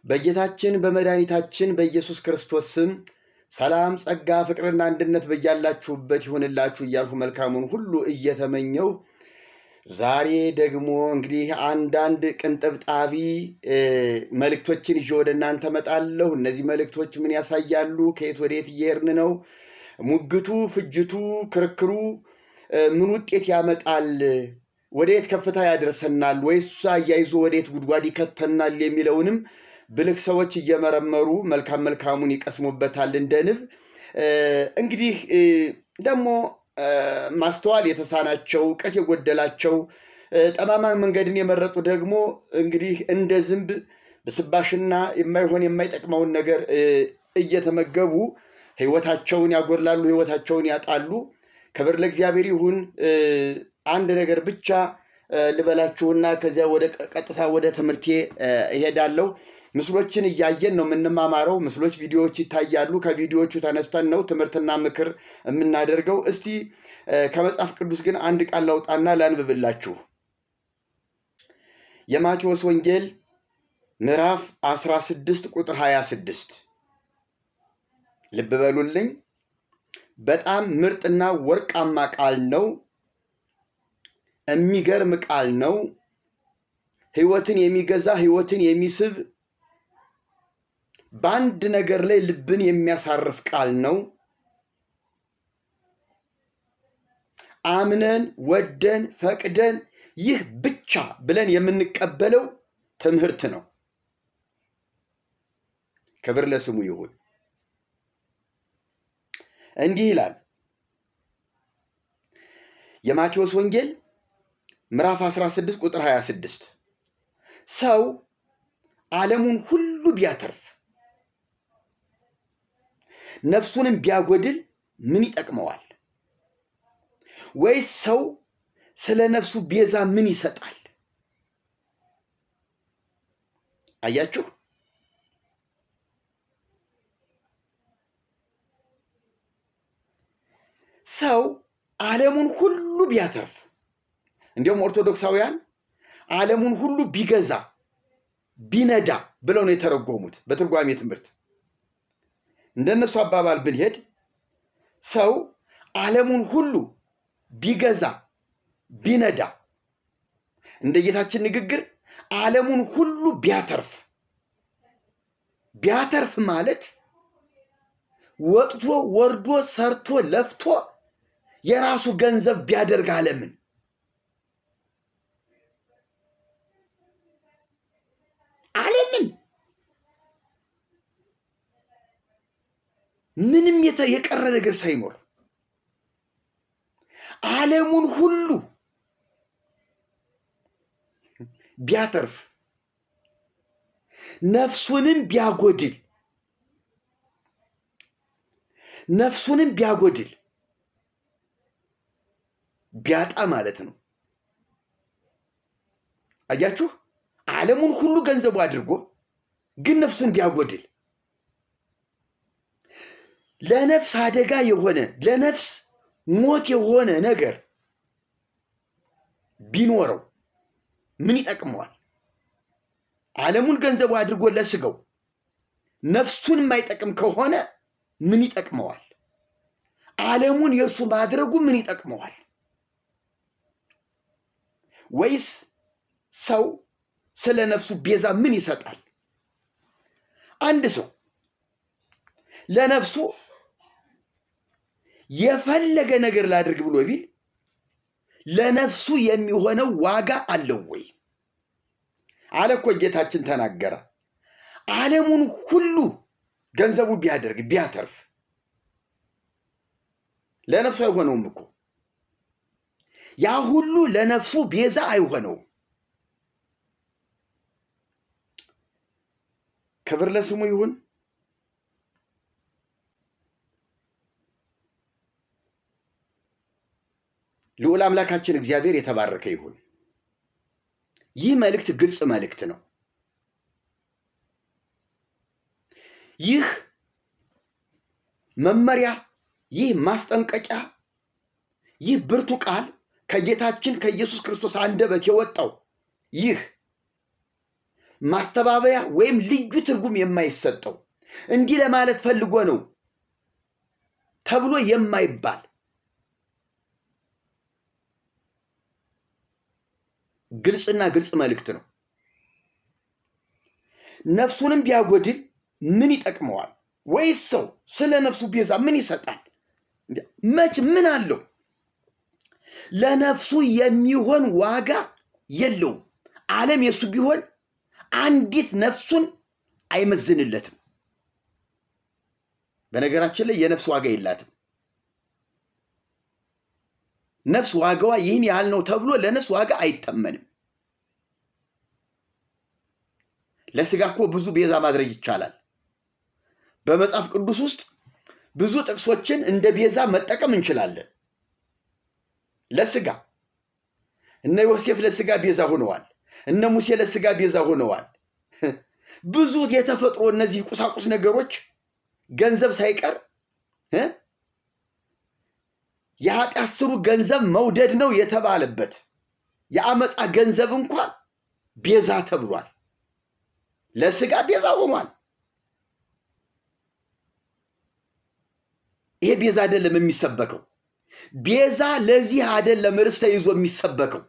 በጌታችን በመድኃኒታችን በኢየሱስ ክርስቶስ ስም ሰላም ጸጋ ፍቅርና አንድነት በያላችሁበት ይሁንላችሁ እያልኩ መልካሙን ሁሉ እየተመኘው ዛሬ ደግሞ እንግዲህ አንዳንድ ቅንጥብጣቢ መልእክቶችን ይዤ ወደ እናንተ መጣለሁ። እነዚህ መልእክቶች ምን ያሳያሉ? ከየት ወዴት እየሄድን ነው? ሙግቱ፣ ፍጅቱ፣ ክርክሩ ምን ውጤት ያመጣል? ወዴት ከፍታ ያደርሰናል? ወይስ አያይዞ ወዴት ጉድጓድ ይከተናል? የሚለውንም ብልህ ሰዎች እየመረመሩ መልካም መልካሙን ይቀስሙበታል እንደ ንብ። እንግዲህ ደግሞ ማስተዋል የተሳናቸው እውቀት የጎደላቸው ጠማማ መንገድን የመረጡ ደግሞ እንግዲህ እንደ ዝንብ ብስባሽና የማይሆን የማይጠቅመውን ነገር እየተመገቡ ሕይወታቸውን ያጎላሉ፣ ሕይወታቸውን ያጣሉ። ክብር ለእግዚአብሔር ይሁን። አንድ ነገር ብቻ ልበላችሁና ከዚያ ወደ ቀጥታ ወደ ትምህርቴ እሄዳለሁ። ምስሎችን እያየን ነው የምንማማረው። ምስሎች፣ ቪዲዮዎች ይታያሉ። ከቪዲዮዎቹ ተነስተን ነው ትምህርትና ምክር የምናደርገው። እስቲ ከመጽሐፍ ቅዱስ ግን አንድ ቃል ላውጣና ላንብብላችሁ። የማቴዎስ ወንጌል ምዕራፍ 16 ቁጥር 26 ልብ በሉልኝ። በጣም ምርጥና ወርቃማ ቃል ነው። የሚገርም ቃል ነው። ሕይወትን የሚገዛ ሕይወትን የሚስብ በአንድ ነገር ላይ ልብን የሚያሳርፍ ቃል ነው። አምነን ወደን ፈቅደን ይህ ብቻ ብለን የምንቀበለው ትምህርት ነው። ክብር ለስሙ ይሁን። እንዲህ ይላል የማቴዎስ ወንጌል ምዕራፍ 16 ቁጥር 26 ሰው ዓለሙን ሁሉ ቢያተርፍ ነፍሱንም ቢያጎድል ምን ይጠቅመዋል? ወይስ ሰው ስለ ነፍሱ ቤዛ ምን ይሰጣል? አያችሁ? ሰው ዓለሙን ሁሉ ቢያተርፍ፣ እንዲሁም ኦርቶዶክሳውያን ዓለሙን ሁሉ ቢገዛ ቢነዳ ብለው ነው የተረጎሙት በትርጓሜ ትምህርት። እንደነሱ አባባል ብንሄድ ሰው ዓለሙን ሁሉ ቢገዛ ቢነዳ፣ እንደ ጌታችን ንግግር ዓለሙን ሁሉ ቢያተርፍ ማለት ወጥቶ ወርዶ ሰርቶ ለፍቶ የራሱ ገንዘብ ቢያደርግ ዓለምን ምንም የቀረ ነገር ሳይኖር ዓለሙን ሁሉ ቢያተርፍ ነፍሱንም ቢያጎድል ቢያጣ ማለት ነው። አያችሁ? ዓለሙን ሁሉ ገንዘቡ አድርጎ ግን ነፍሱን ቢያጎድል፣ ለነፍስ አደጋ የሆነ ለነፍስ ሞት የሆነ ነገር ቢኖረው ምን ይጠቅመዋል? ዓለሙን ገንዘቡ አድርጎ ለስጋው ነፍሱን የማይጠቅም ከሆነ ምን ይጠቅመዋል? ዓለሙን የሱ ማድረጉ ምን ይጠቅመዋል? ወይስ ሰው ስለ ነፍሱ ቤዛ ምን ይሰጣል? አንድ ሰው ለነፍሱ የፈለገ ነገር ላድርግ ብሎ ቢል ለነፍሱ የሚሆነው ዋጋ አለው ወይ? አለ እኮ ጌታችን ተናገረ። ዓለሙን ሁሉ ገንዘቡ ቢያደርግ ቢያተርፍ ለነፍሱ አይሆነውም እኮ። ያ ሁሉ ለነፍሱ ቤዛ አይሆነውም። ክብር ለስሙ ይሁን። ልዑል አምላካችን እግዚአብሔር የተባረከ ይሁን። ይህ መልእክት ግልጽ መልእክት ነው። ይህ መመሪያ፣ ይህ ማስጠንቀቂያ፣ ይህ ብርቱ ቃል ከጌታችን ከኢየሱስ ክርስቶስ አንደበት የወጣው ይህ ማስተባበያ ወይም ልዩ ትርጉም የማይሰጠው እንዲህ ለማለት ፈልጎ ነው ተብሎ የማይባል ግልጽና ግልጽ መልእክት ነው። ነፍሱንም ቢያጎድል ምን ይጠቅመዋል? ወይስ ሰው ስለ ነፍሱ ቤዛ ምን ይሰጣል? መች ምን አለው? ለነፍሱ የሚሆን ዋጋ የለውም። ዓለም የሱ ቢሆን አንዲት ነፍሱን አይመዝንለትም። በነገራችን ላይ የነፍስ ዋጋ የላትም። ነፍስ ዋጋዋ ይህን ያህል ነው ተብሎ ለነፍስ ዋጋ አይተመንም። ለስጋ እኮ ብዙ ቤዛ ማድረግ ይቻላል። በመጽሐፍ ቅዱስ ውስጥ ብዙ ጥቅሶችን እንደ ቤዛ መጠቀም እንችላለን። ለስጋ እነ ዮሴፍ ለስጋ ቤዛ ሆነዋል። እነ ሙሴ ለስጋ ቤዛ ሆነዋል። ብዙ የተፈጥሮ እነዚህ ቁሳቁስ ነገሮች ገንዘብ ሳይቀር የኃጢአት ስሩ ገንዘብ መውደድ ነው የተባለበት የአመፃ ገንዘብ እንኳን ቤዛ ተብሏል። ለስጋ ቤዛ ሆኗል። ይሄ ቤዛ አይደለም የሚሰበከው። ቤዛ ለዚህ አይደለም ርዕስ ተይዞ የሚሰበከው።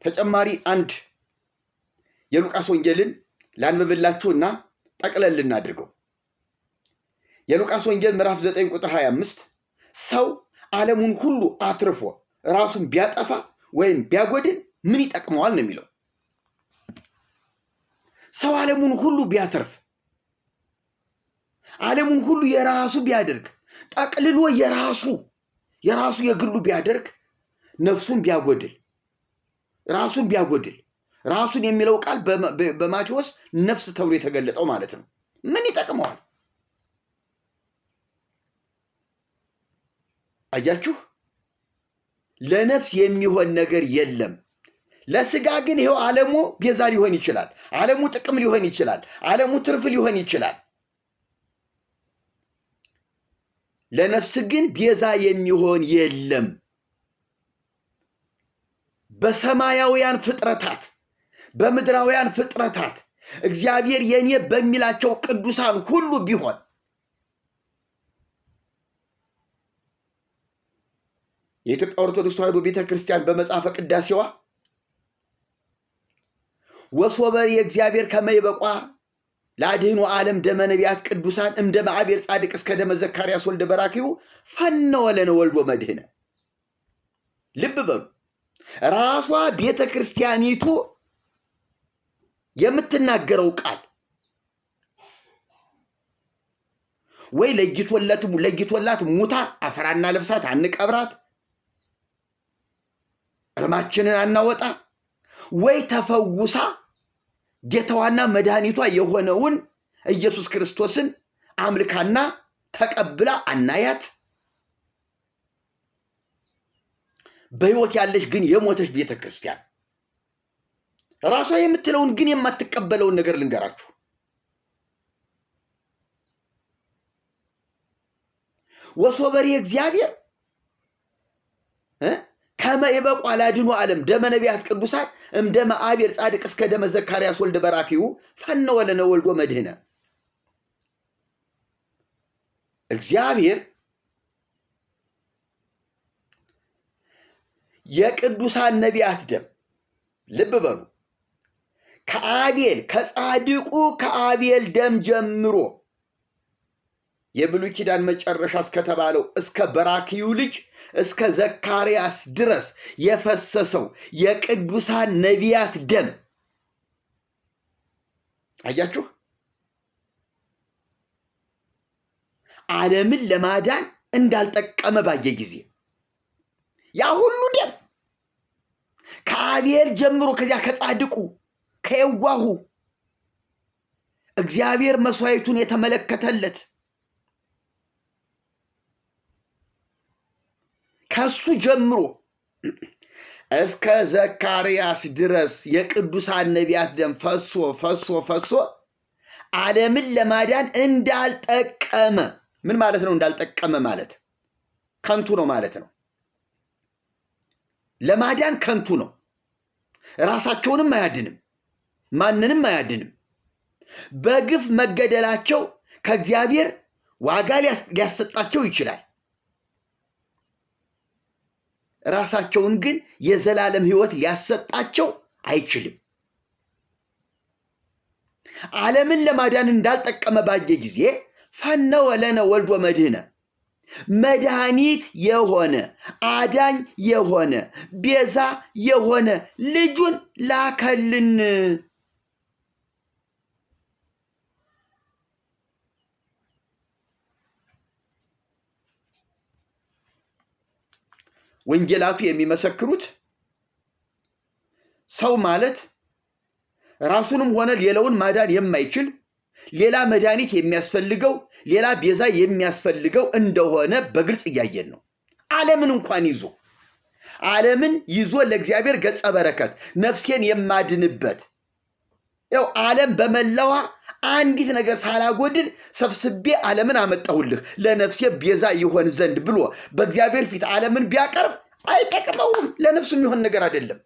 ተጨማሪ አንድ የሉቃስ ወንጌልን ላንብብላችሁና ጠቅለል እናድርገው። የሉቃስ ወንጌል ምዕራፍ 9 ቁጥር 25 ሰው ዓለሙን ሁሉ አትርፎ ራሱን ቢያጠፋ ወይም ቢያጎድል ምን ይጠቅመዋል ነው የሚለው። ሰው ዓለሙን ሁሉ ቢያተርፍ ዓለሙን ሁሉ የራሱ ቢያደርግ ጠቅልሎ የራሱ የግሉ ቢያደርግ ነፍሱን ቢያጎድል ራሱን ቢያጎድል ራሱን የሚለው ቃል በማቴዎስ ነፍስ ተብሎ የተገለጠው ማለት ነው። ምን ይጠቅመዋል? አያችሁ፣ ለነፍስ የሚሆን ነገር የለም። ለስጋ ግን ይሄው ዓለሙ ቤዛ ሊሆን ይችላል። ዓለሙ ጥቅም ሊሆን ይችላል። ዓለሙ ትርፍ ሊሆን ይችላል። ለነፍስ ግን ቤዛ የሚሆን የለም። በሰማያውያን ፍጥረታት በምድራውያን ፍጥረታት እግዚአብሔር የኔ በሚላቸው ቅዱሳን ሁሉ ቢሆን የኢትዮጵያ ኦርቶዶክስ ተዋሕዶ ቤተክርስቲያን በመጽሐፈ ቅዳሴዋ ወሶበ የእግዚአብሔር ከመይበቋ ለአድኅኖ ዓለም ደመ ነቢያት ቅዱሳን እምደመ አቤል ጻድቅ እስከ ደመ ዘካርያስ ወልደ በራኪው ፈነወ ለነ ወልዶ መድኅነ። ልብ በሉ፣ ራሷ ቤተክርስቲያኒቱ የምትናገረው ቃል ወይ ለይቶላት ሙታ አፈራና ለብሳት አንቀብራት፣ እርማችንን አናወጣ፣ ወይ ተፈውሳ ጌታዋና መድኃኒቷ የሆነውን ኢየሱስ ክርስቶስን አምልካና ተቀብላ አናያት። በሕይወት ያለች ግን የሞተች ቤተክርስቲያን ራሷ የምትለውን ግን የማትቀበለውን ነገር ልንገራችሁ። ወሶበሪ እግዚአብሔር ከመይበቋ ለአድኅኖ ዓለም ደመ ነቢያት ቅዱሳን እምደመ አቤል ጻድቅ እስከ ደመ ዘካርያስ ወልደ በራኪው ፈነወ ለነ ወልዶ መድኅነ። እግዚአብሔር የቅዱሳን ነቢያት ደም ልብ በሉ ከጻድቁ ከአቤል ደም ጀምሮ የብሉይ ኪዳን መጨረሻ እስከተባለው እስከ በራኪዩ ልጅ እስከ ዘካርያስ ድረስ የፈሰሰው የቅዱሳን ነቢያት ደም አያችሁ፣ ዓለምን ለማዳን እንዳልጠቀመ ባየ ጊዜ ያ ሁሉ ደም ከአቤል ጀምሮ ከዚያ ከጻድቁ ከየዋሁ እግዚአብሔር መስዋዕቱን የተመለከተለት ከሱ ጀምሮ እስከ ዘካርያስ ድረስ የቅዱሳን ነቢያት ደም ፈሶ ዓለምን ለማዳን እንዳልጠቀመ። ምን ማለት ነው? እንዳልጠቀመ ማለት ከንቱ ነው ማለት ነው። ለማዳን ከንቱ ነው። ራሳቸውንም አያድንም፣ ማንንም አያድንም። በግፍ መገደላቸው ከእግዚአብሔር ዋጋ ሊያሰጣቸው ይችላል። ራሳቸውን ግን የዘላለም ሕይወት ሊያሰጣቸው አይችልም። ዓለምን ለማዳን እንዳልጠቀመ ባየ ጊዜ ፈነወ ለነ ወልድ ወመድኅነ፣ መድኃኒት የሆነ አዳኝ የሆነ ቤዛ የሆነ ልጁን ላከልን። ወንጌላቱ የሚመሰክሩት ሰው ማለት ራሱንም ሆነ ሌላውን ማዳን የማይችል ሌላ መድኃኒት የሚያስፈልገው ሌላ ቤዛ የሚያስፈልገው እንደሆነ በግልጽ እያየን ነው። ዓለምን ይዞ ለእግዚአብሔር ገጸ በረከት ነፍሴን የማድንበት ያው ዓለም በመላዋ አንዲት ነገር ሳላጎድል ሰብስቤ ዓለምን አመጣሁልህ ለነፍሴ ቤዛ ይሆን ዘንድ ብሎ በእግዚአብሔር ፊት ዓለምን ቢያቀርብ አይጠቅመውም። ለነፍሱ የሚሆን ነገር አይደለም።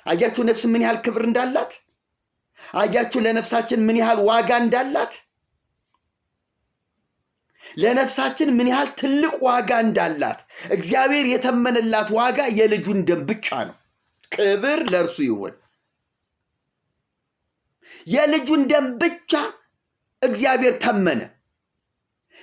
አያችሁ ነፍስ ምን ያህል ክብር እንዳላት፣ አያችሁ ለነፍሳችን ምን ያህል ዋጋ እንዳላት፣ ለነፍሳችን ምን ያህል ትልቅ ዋጋ እንዳላት እግዚአብሔር የተመነላት ዋጋ የልጁን ደም ብቻ ነው። ክብር ለእርሱ ይሁን። የልጁን ደም ብቻ እግዚአብሔር ተመነ።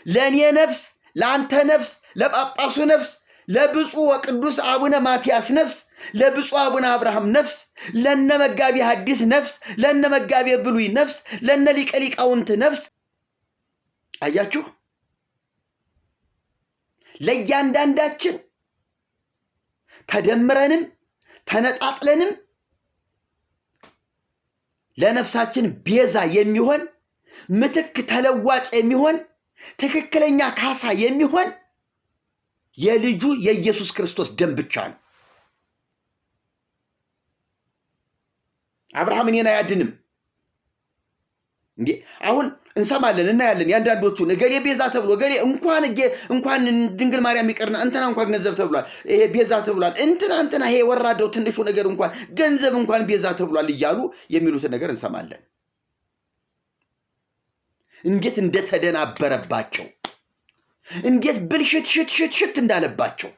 ለእኔ ነፍስ፣ ለአንተ ነፍስ፣ ለጳጳሱ ነፍስ፣ ለብፁዕ ወቅዱስ አቡነ ማትያስ ነፍስ፣ ለብፁዕ አቡነ አብርሃም ነፍስ፣ ለነ መጋቢ ሐዲስ ነፍስ፣ ለነ መጋቢ ብሉይ ነፍስ፣ ለነ ሊቀ ሊቃውንት ነፍስ። አያችሁ ለእያንዳንዳችን ተደምረንም ተነጣጥለንም ለነፍሳችን ቤዛ የሚሆን ምትክ ተለዋጭ የሚሆን ትክክለኛ ካሳ የሚሆን የልጁ የኢየሱስ ክርስቶስ ደም ብቻ ነው። አብርሃም እኔን አያድንም እንዴ? አሁን እንሰማለን እናያለን። ያንዳንዶቹን እገሌ ቤዛ ተብሎ እገሌ እንኳን ድንግል ማርያም ይቀርና እንትና እንኳን ገንዘብ ተብሏል፣ ይሄ ቤዛ ተብሏል፣ እንትና ይሄ ወራደው ትንሹ ነገር እንኳን ገንዘብ እንኳን ቤዛ ተብሏል እያሉ የሚሉትን ነገር እንሰማለን። እንዴት እንደተደናበረባቸው፣ እንዴት ብልሽት ሽት እንዳለባቸው።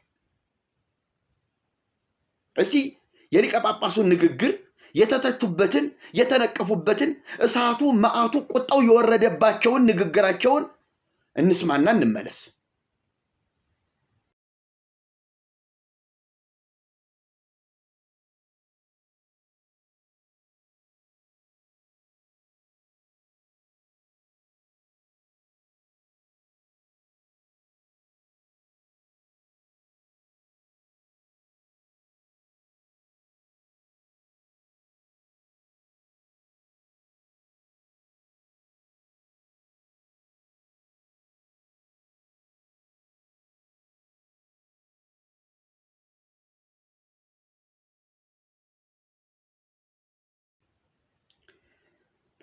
እስቲ የሊቀ ጳጳሱን ንግግር የተተቹበትን የተነቀፉበትን እሳቱ መዓቱ ቁጣው የወረደባቸውን ንግግራቸውን እንስማና እንመለስ።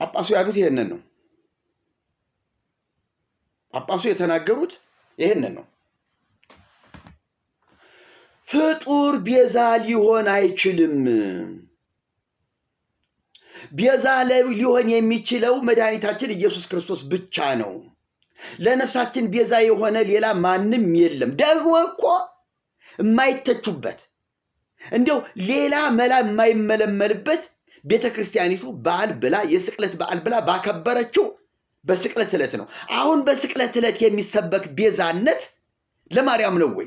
ጳጳሱ ያሉት ይሄንን ነው። ጳጳሱ የተናገሩት ይሄንን ነው። ፍጡር ቤዛ ሊሆን አይችልም። ቤዛ ሊሆን የሚችለው መድኃኒታችን ኢየሱስ ክርስቶስ ብቻ ነው። ለነፍሳችን ቤዛ የሆነ ሌላ ማንም የለም። ደግሞ እኮ የማይተቹበት እንደው ሌላ መላ የማይመለመልበት ቤተ ክርስቲያኒቱ በዓል ብላ የስቅለት በዓል ብላ ባከበረችው በስቅለት ዕለት ነው። አሁን በስቅለት ዕለት የሚሰበክ ቤዛነት ለማርያም ነው ወይ?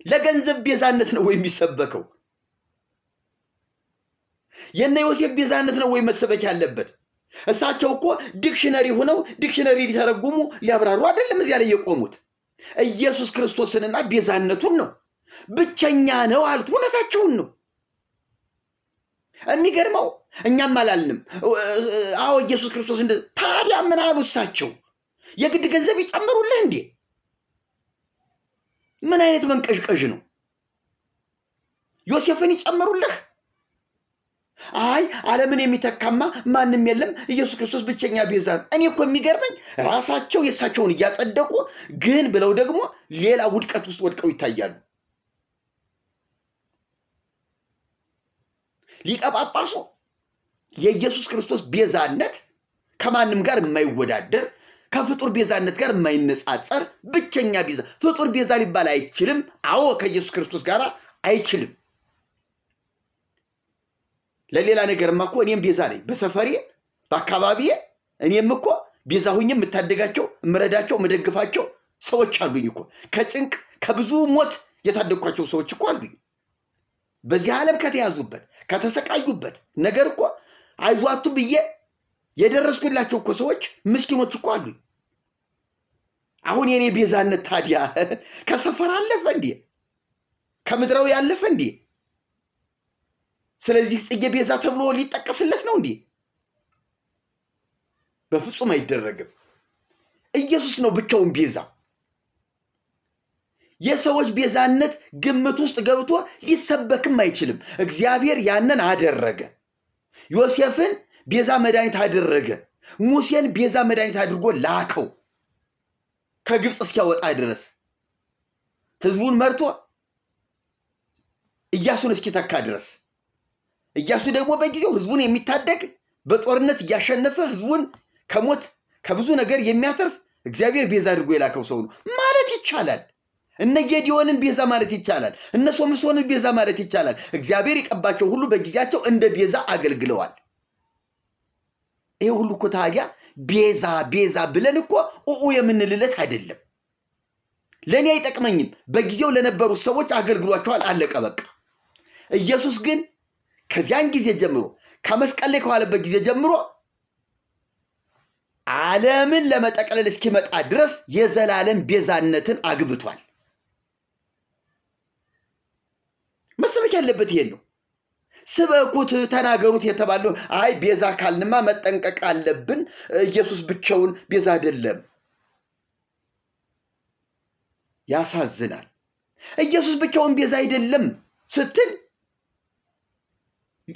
ለገንዘብ ቤዛነት ነው ወይ የሚሰበከው? የነ ዮሴፍ ቤዛነት ነው ወይ መሰበክ ያለበት? እሳቸው እኮ ዲክሽነሪ ሆነው ዲክሽነሪ ሊተረጉሙ ሊያብራሩ አይደለም እዚያ ላይ የቆሙት። ኢየሱስ ክርስቶስንና ቤዛነቱን ነው። ብቸኛ ነው አሉት። እውነታቸውን ነው። የሚገርመው እኛም አላልንም። አዎ ኢየሱስ ክርስቶስ እንደ ታዲያ ምን አሉ እሳቸው? የግድ ገንዘብ ይጨምሩልህ እንዴ? ምን አይነት መንቀዥቀዥ ነው? ዮሴፍን ይጨምሩልህ? አይ ዓለምን የሚተካማ ማንም የለም፣ ኢየሱስ ክርስቶስ ብቸኛ ቤዛ ነው። እኔ እኮ የሚገርመኝ ራሳቸው የእሳቸውን እያጸደቁ ግን ብለው ደግሞ ሌላ ውድቀት ውስጥ ወድቀው ይታያሉ። ሊቀ ጳጳሱ የኢየሱስ ክርስቶስ ቤዛነት ከማንም ጋር የማይወዳደር ከፍጡር ቤዛነት ጋር የማይነጻጸር ብቸኛ ቤዛ ፍጡር ቤዛ ሊባል አይችልም። አዎ ከኢየሱስ ክርስቶስ ጋር አይችልም። ለሌላ ነገርማ እኮ እኔም ቤዛ ነኝ። በሰፈሬ በአካባቢዬ እኔም እኮ ቤዛ ሆኜ የምታደጋቸው የምረዳቸው የምደግፋቸው ሰዎች አሉኝ እኮ ከጭንቅ ከብዙ ሞት የታደግኳቸው ሰዎች እኮ አሉኝ። በዚህ ዓለም ከተያዙበት ከተሰቃዩበት ነገር እኮ አይዟችሁ ብዬ የደረስኩላቸው እኮ ሰዎች ምስኪኖች እኮ አሉኝ። አሁን የኔ ቤዛነት ታዲያ ከሰፈር አለፈ እንዴ? ከምድራዊ ያለፈ እንዴ? ስለዚህ ጽጌ ቤዛ ተብሎ ሊጠቀስለት ነው እንዴ? በፍጹም አይደረግም። ኢየሱስ ነው ብቻውን ቤዛ። የሰዎች ቤዛነት ግምት ውስጥ ገብቶ ሊሰበክም አይችልም። እግዚአብሔር ያንን አደረገ። ዮሴፍን ቤዛ መድኃኒት አደረገ። ሙሴን ቤዛ መድኃኒት አድርጎ ላከው ከግብፅ እስኪያወጣ ድረስ ህዝቡን መርቶ ኢያሱን እስኪተካ ድረስ። ኢያሱ ደግሞ በጊዜው ህዝቡን የሚታደግ በጦርነት እያሸነፈ ህዝቡን ከሞት ከብዙ ነገር የሚያተርፍ እግዚአብሔር ቤዛ አድርጎ የላከው ሰው ነው ማለት ይቻላል። እነ ጌዲዮንን ቤዛ ማለት ይቻላል። እነ ሶምሶንን ቤዛ ማለት ይቻላል። እግዚአብሔር የቀባቸው ሁሉ በጊዜያቸው እንደ ቤዛ አገልግለዋል። ይሄ ሁሉ እኮ ታዲያ ቤዛ ቤዛ ብለን እኮ የምንልለት አይደለም። ለኔ አይጠቅመኝም። በጊዜው ለነበሩት ሰዎች አገልግሏቸዋል፣ አለቀ በቃ። ኢየሱስ ግን ከዚያን ጊዜ ጀምሮ ከመስቀል ላይ ከዋለበት ጊዜ ጀምሮ ዓለምን ለመጠቅለል እስኪመጣ ድረስ የዘላለም ቤዛነትን አግብቷል። መሰበክ ያለበት ይሄ ነው። ስበኩት ተናገሩት የተባለው አይ ቤዛ ካልንማ መጠንቀቅ አለብን፣ ኢየሱስ ብቻውን ቤዛ አይደለም። ያሳዝናል። ኢየሱስ ብቻውን ቤዛ አይደለም ስትል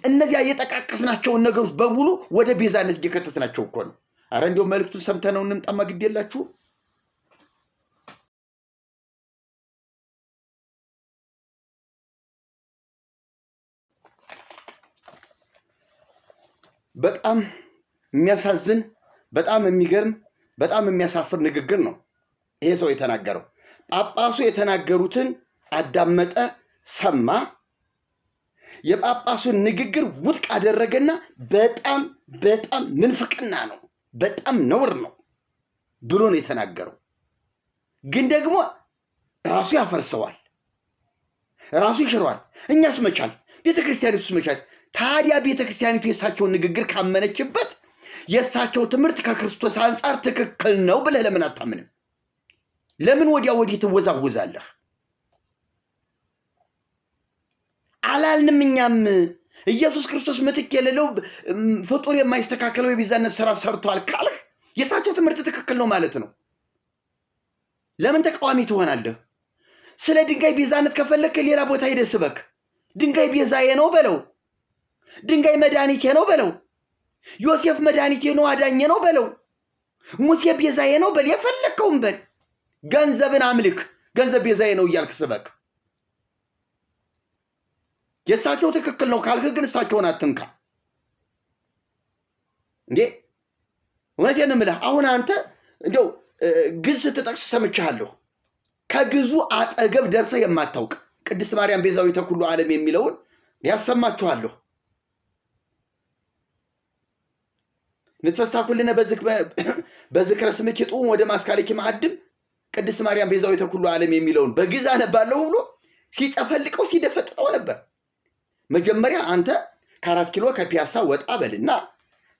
እነዚያ የጠቃቀስናቸውን ነገሮች በሙሉ ወደ ቤዛነት እየከተትናቸው እኮ ነው። አረ እንደው መልእክቱን ሰምተነው እንምጣማ፣ ግድ የላችሁ። በጣም የሚያሳዝን በጣም የሚገርም በጣም የሚያሳፍር ንግግር ነው ይሄ ሰው የተናገረው። ጳጳሱ የተናገሩትን አዳመጠ፣ ሰማ፣ የጳጳሱን ንግግር ውድቅ አደረገና በጣም በጣም ምንፍቅና ነው፣ በጣም ነውር ነው ብሎ ነው የተናገረው። ግን ደግሞ ራሱ ያፈርሰዋል፣ ራሱ ይሽረዋል። እኛስ መቻል ቤተክርስቲያኒቱስ መቻል? ታዲያ ቤተክርስቲያኒቱ የእሳቸውን ንግግር ካመነችበት የእሳቸው ትምህርት ከክርስቶስ አንጻር ትክክል ነው ብለህ ለምን አታምንም? ለምን ወዲያ ወዲህ ትወዛወዛለህ? አላልንም እኛም ኢየሱስ ክርስቶስ ምትክ የሌለው ፍጡር የማይስተካከለው የቤዛነት ስራ ሰርቷል ካልህ የእሳቸው ትምህርት ትክክል ነው ማለት ነው። ለምን ተቃዋሚ ትሆናለህ? ስለ ድንጋይ ቤዛነት ከፈለክ ሌላ ቦታ ሄደህ ስበክ። ድንጋይ ቤዛዬ ነው በለው፣ ድንጋይ መድኃኒቴ ነው በለው፣ ዮሴፍ መድኃኒቴ ነው አዳኜ ነው በለው፣ ሙሴ ቤዛዬ ነው በል፣ የፈለከውን በል። ገንዘብን አምልክ፣ ገንዘብ ቤዛዬ ነው እያልክ ስበክ። የእሳቸው ትክክል ነው ካልክ ግን እሳቸውን አትንካ እንዴ። እውነቴን እምልህ አሁን አንተ እንደው ግዝ ስትጠቅስ ሰምቻለሁ። ከግዙ አጠገብ ደርሰህ የማታውቅ ቅድስት ማርያም ቤዛዊተ ኩሉ ዓለም የሚለውን ያሰማችኋለሁ። ንትፈሳ ኩልነ በዝክረ ስምኪ ጡም ወደ ማስካለኪ ማዕድም ቅድስት ማርያም ቤዛዊተ ኩሉ ዓለም የሚለውን በግዝ አነባለሁ ብሎ ሲጨፈልቀው ሲደፈጥጠው ነበር። መጀመሪያ አንተ ከ4 ኪሎ ከፒያሳ ወጣ በልና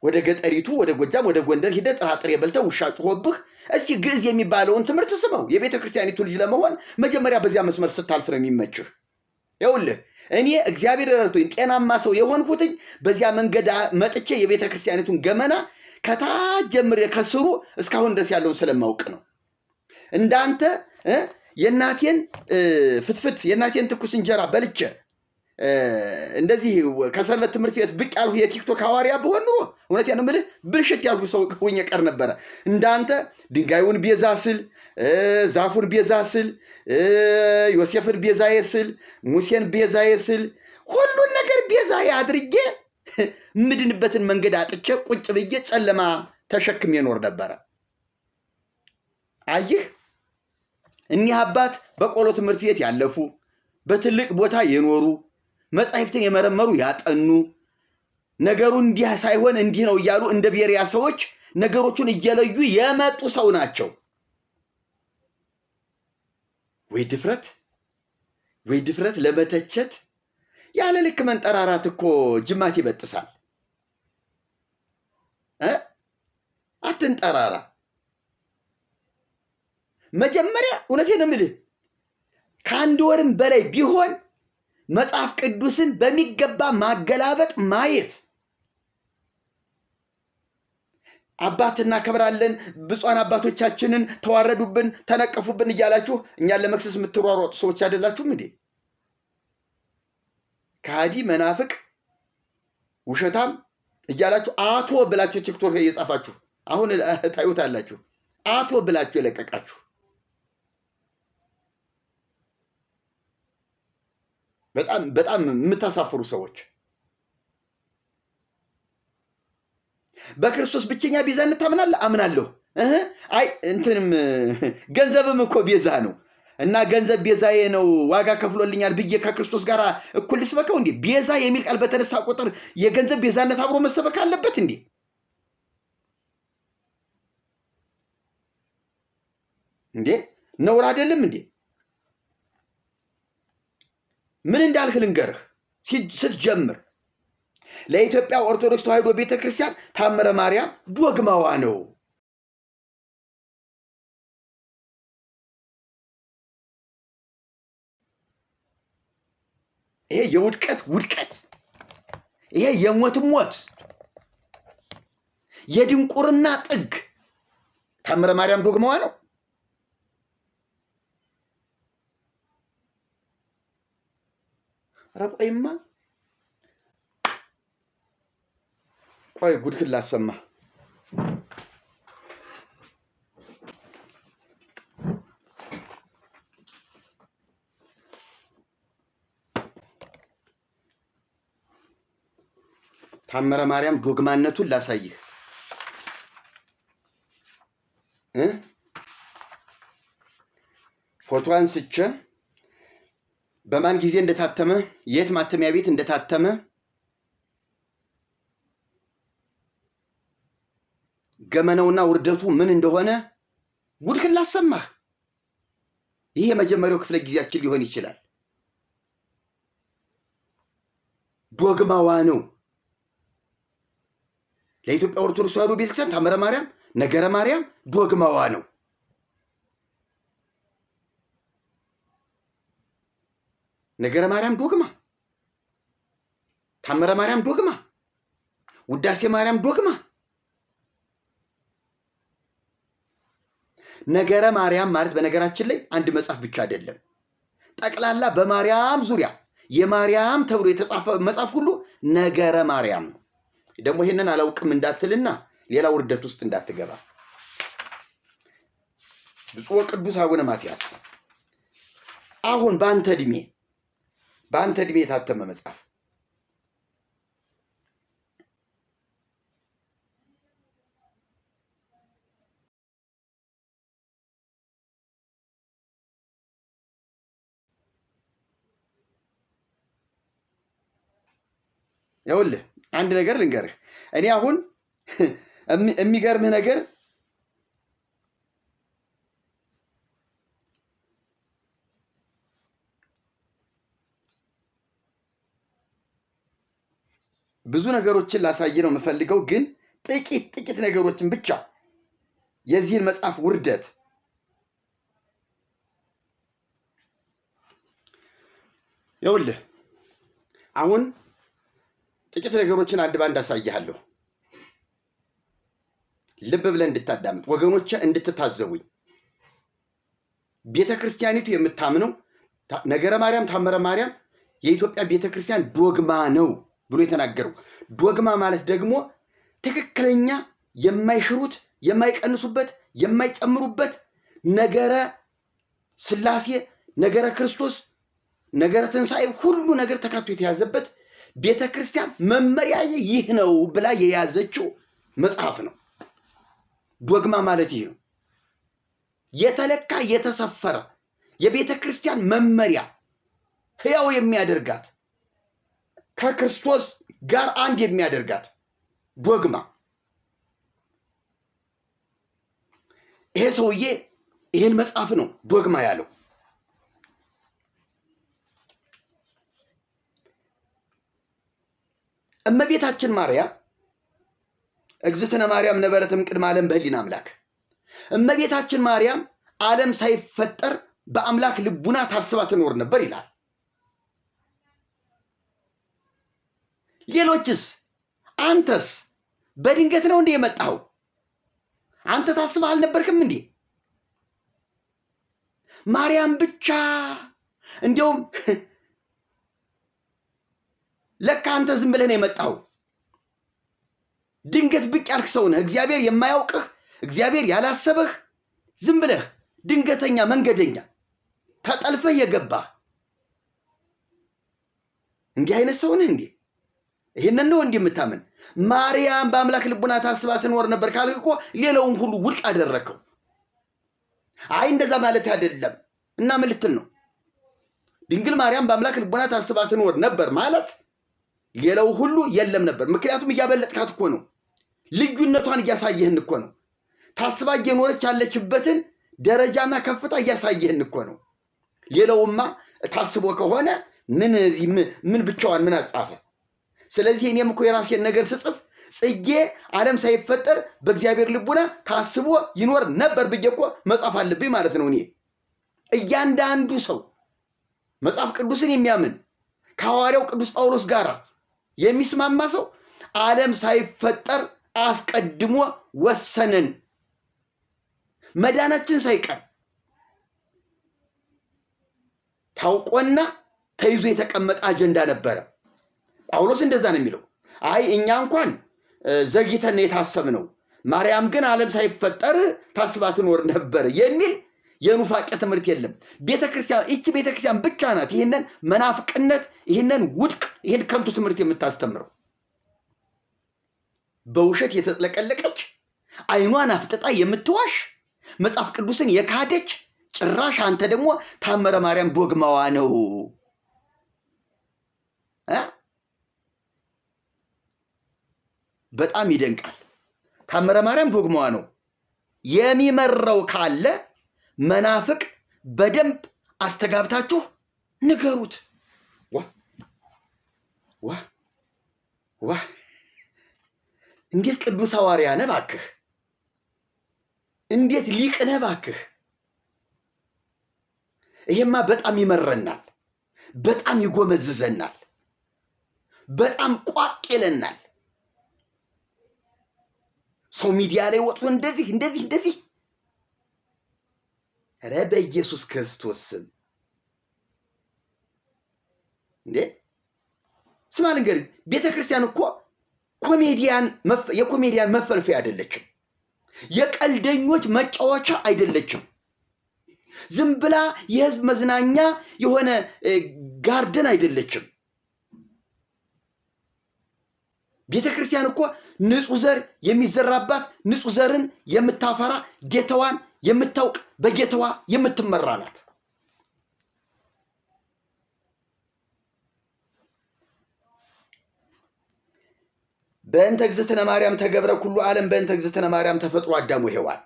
ወደ ገጠሪቱ ወደ ጎጃም ወደ ጎንደር ሂደህ ጥራጥሬ በልተህ ውሻ ጮሆብህ እስኪ ግዕዝ የሚባለውን ትምህርት ስመው። የቤተ ክርስቲያኒቱ ልጅ ለመሆን መጀመሪያ በዚያ መስመር ስታልፍ ነው የሚመችህ። ይኸውልህ እኔ እግዚአብሔር ረድቶኝ ጤናማ ሰው የሆንኩትኝ በዚያ መንገድ መጥቼ የቤተ ክርስቲያኒቱን ገመና ከታች ጀምሬ ከስሩ እስካሁን ድረስ ያለውን ስለማውቅ ነው። እንዳንተ የእናቴን ፍትፍት የእናቴን ትኩስ እንጀራ በልቼ እንደዚህ ከሰንበት ትምህርት ቤት ብቅ ያልሁ የቲክቶክ ሐዋርያ ብሆን ኑሮ እውነቴን ነው የምልህ ብልሽት ያልሁ ሰው ሆኜ ቀር ነበረ። እንዳንተ ድንጋዩን ቤዛ ስል፣ ዛፉን ቤዛ ስል፣ ዮሴፍን ቤዛዬ ስል፣ ሙሴን ቤዛዬ ስል፣ ሁሉን ነገር ቤዛ አድርጌ ምድንበትን መንገድ አጥቼ ቁጭ ብዬ ጨለማ ተሸክሜ እኖር ነበረ። አየህ፣ እኒህ አባት በቆሎ ትምህርት ቤት ያለፉ፣ በትልቅ ቦታ የኖሩ፣ መጻሕፍትን የመረመሩ ያጠኑ፣ ነገሩ እንዲህ ሳይሆን እንዲህ ነው እያሉ እንደ ቤሪያ ሰዎች ነገሮቹን እየለዩ የመጡ ሰው ናቸው። ወይ ድፍረት፣ ወይ ድፍረት ለመተቸት! ያለ ልክ መንጠራራት እኮ ጅማት ይበጥሳል። አትንጠራራ። መጀመሪያ እውነቴን እምልህ ከአንድ ወርም በላይ ቢሆን መጽሐፍ ቅዱስን በሚገባ ማገላበጥ ማየት። አባት እናከብራለን፣ ብፁዓን አባቶቻችንን ተዋረዱብን፣ ተነቀፉብን እያላችሁ እኛን ለመክሰስ የምትሯሯጡ ሰዎች አይደላችሁም እንዴ? ከሃዲ፣ መናፍቅ፣ ውሸታም እያላችሁ አቶ ብላችሁ ቲክቶክ እየጻፋችሁ አሁን ታዩታላችሁ። አቶ ብላችሁ የለቀቃችሁ በጣም የምታሳፍሩ ሰዎች። በክርስቶስ ብቸኛ ቤዛነት ታምናለህ? አምናለሁ። አይ እንትንም ገንዘብም እኮ ቤዛ ነው እና ገንዘብ ቤዛዬ ነው ዋጋ ከፍሎልኛል ብዬ ከክርስቶስ ጋር እኩል ልስበከው እንዴ? ቤዛ የሚል ቃል በተነሳ ቁጥር የገንዘብ ቤዛነት አብሮ መሰበክ አለበት እንዴ? ነውር አይደለም እንዴ? ምን እንዳልክ ልንገርህ። ስትጀምር ለኢትዮጵያ ኦርቶዶክስ ተዋሕዶ ቤተክርስቲያን ታምረ ማርያም ዶግማዋ ነው። ይሄ የውድቀት ውድቀት፣ ይሄ የሞት ሞት፣ የድንቁርና ጥግ ታምረ ማርያም ዶግማዋ ነው። ረቆይማ ቆይ ጉድክን ላሰማ። ታምረ ማርያም ዶግማነቱን ላሳይህ። ፎቶ አንስቼ በማን ጊዜ እንደታተመ፣ የት ማተሚያ ቤት እንደታተመ፣ ገመናውና ውርደቱ ምን እንደሆነ ጉድክን ላሰማህ። ይሄ የመጀመሪያው ክፍለ ጊዜያችን ሊሆን ይችላል። ዶግማዋ ነው። ለኢትዮጵያ ኦርቶዶክስ ተዋሕዶ ቤተክርስቲያን ታምረ ማርያም፣ ነገረ ማርያም ዶግማዋ ነው። ነገረ ማርያም ዶግማ፣ ታምረ ማርያም ዶግማ፣ ውዳሴ ማርያም ዶግማ። ነገረ ማርያም ማለት በነገራችን ላይ አንድ መጽሐፍ ብቻ አይደለም። ጠቅላላ በማርያም ዙሪያ የማርያም ተብሎ የተጻፈ መጽሐፍ ሁሉ ነገረ ማርያም ነው። ደግሞ ይሄንን አላውቅም እንዳትልና ሌላ ውርደት ውስጥ እንዳትገባ። ብፁዕ ወቅዱስ አቡነ ማትያስ አሁን በአንተ ዕድሜ የታተመ መጽሐፍ ይኸውልህ፣ አንድ ነገር ልንገርህ። እኔ አሁን የሚገርምህ ነገር ብዙ ነገሮችን ላሳይ ነው የምፈልገው፣ ግን ጥቂት ነገሮችን ብቻ የዚህን መጽሐፍ ውርደት ይኸውልህ። አሁን ጥቂት ነገሮችን አንድ ባንድ አሳይሃለሁ። ልብ ብለህ እንድታዳምጥ ወገኖቼ፣ እንድትታዘቡኝ። ቤተክርስቲያኒቱ የምታምነው ነገረ ማርያም ታምረ ማርያም የኢትዮጵያ ቤተክርስቲያን ዶግማ ነው ብሎ የተናገረው። ዶግማ ማለት ደግሞ ትክክለኛ የማይሽሩት፣ የማይቀንሱበት፣ የማይጨምሩበት ነገረ ሥላሴ፣ ነገረ ክርስቶስ ነገረ ትንሣኤ ሁሉ ነገር ተካቶ የተያዘበት ቤተክርስቲያን መመሪያ ይህ ነው ብላ የያዘችው መጽሐፍ ነው። ዶግማ ማለት ይህ ነው። የተለካ የተሰፈረ የቤተክርስቲያን መመሪያ ሕያው የሚያደርጋት ከክርስቶስ ጋር አንድ የሚያደርጋት ዶግማ። ይሄ ሰውዬ ይሄን መጽሐፍ ነው ዶግማ ያለው። እመቤታችን ማርያም እግዝእትነ ማርያም ነበረትም ቅድመ ዓለም በህሊና አምላክ። እመቤታችን ማርያም ዓለም ሳይፈጠር በአምላክ ልቡና ታስባ ትኖር ነበር ይላል። ሌሎችስ? አንተስ በድንገት ነው እንዴ የመጣው? አንተ ታስበህ አልነበርክም እንዴ? ማርያም ብቻ እንዲያውም ለካ አንተ ዝም ብለህ ነው የመጣው። ድንገት ብቅ ያልክ ሰው ነህ። እግዚአብሔር የማያውቅህ፣ እግዚአብሔር ያላሰበህ፣ ዝም ብለህ ድንገተኛ መንገደኛ ተጠልፈህ የገባህ እንዲህ አይነት ሰው ነህ እንዴ? ይሄንን ነው እንዴ የምታምን? ማርያም በአምላክ ልቡና ታስባ ትኖር ነበር ካልክ እኮ ሌላውን ሁሉ ውድቅ አደረከው። አይ እንደዛ ማለት አይደለም እና ምን ልትል ነው? ድንግል ማርያም በአምላክ ልቡና ታስባ ትኖር ነበር ማለት ሌላው ሁሉ የለም ነበር። ምክንያቱም እያበለጥካት እኮ ነው። ልዩነቷን እያሳየህን እኮ ነው። ታስባ እየኖረች ያለችበትን ደረጃና ከፍታ እያሳየህን እኮ ነው። ሌላውማ ታስቦ ከሆነ ምን ብቻዋን ምን አጻፈ? ስለዚህ እኔም እኮ የራሴን ነገር ስጽፍ ጽጌ ዓለም ሳይፈጠር በእግዚአብሔር ልቡና ታስቦ ይኖር ነበር ብዬ እኮ መጻፍ አለብኝ ማለት ነው። እኔ እያንዳንዱ ሰው መጽሐፍ ቅዱስን የሚያምን ከሐዋርያው ቅዱስ ጳውሎስ ጋር የሚስማማ ሰው ዓለም ሳይፈጠር አስቀድሞ ወሰነን። መዳናችን ሳይቀር ታውቆና ተይዞ የተቀመጠ አጀንዳ ነበረ። ጳውሎስ እንደዛ ነው የሚለው። አይ እኛ እንኳን ዘግይተን የታሰብነው ማርያም ግን ዓለም ሳይፈጠር ታስባ ትኖር ነበር የሚል የኑፋቄ ትምህርት የለም። ቤተክርስቲያን እቺ ቤተክርስቲያን ብቻ ናት ይሄንን መናፍቅነት፣ ይሄንን ውድቅ፣ ይሄን ከንቱ ትምህርት የምታስተምረው። በውሸት የተጥለቀለቀች አይኗን አፍጥጣ የምትዋሽ መጽሐፍ ቅዱስን የካደች ጭራሽ አንተ ደግሞ ታምረ ማርያም ዶግማዋ ነው በጣም ይደንቃል። ታምረ ማርያም ዶግማዋ ነው የሚመረው ካለ መናፍቅ በደንብ አስተጋብታችሁ ንገሩት። ዋ እንዴት ቅዱስ ሐዋርያ ነህ እባክህ! እንዴት ሊቅ ነህ እባክህ! ይሄማ በጣም ይመረናል፣ በጣም ይጎመዝዘናል፣ በጣም ቋቅ ይለናል። ሰው ሚዲያ ላይ ወጥቶ እንደዚህ ኧረ በኢየሱስ ክርስቶስ ስም እንዴ! ስማ ልንገርህ፣ ቤተክርስቲያን እኮ የኮሜዲያን መፈልፈያ አይደለችም። የቀልደኞች መጫወቻ አይደለችም። ዝም ብላ የህዝብ መዝናኛ የሆነ ጋርደን አይደለችም። ቤተክርስቲያን እኮ ንጹህ ዘር የሚዘራባት፣ ንጹህ ዘርን የምታፈራ፣ ጌታዋን የምታውቅ፣ በጌታዋ የምትመራ ናት። በእንተ እግዝእትነ ማርያም ተገብረ ኩሉ ዓለም በእንተ እግዝእትነ ማርያም ተፈጥሮ አዳሙ ሔዋን።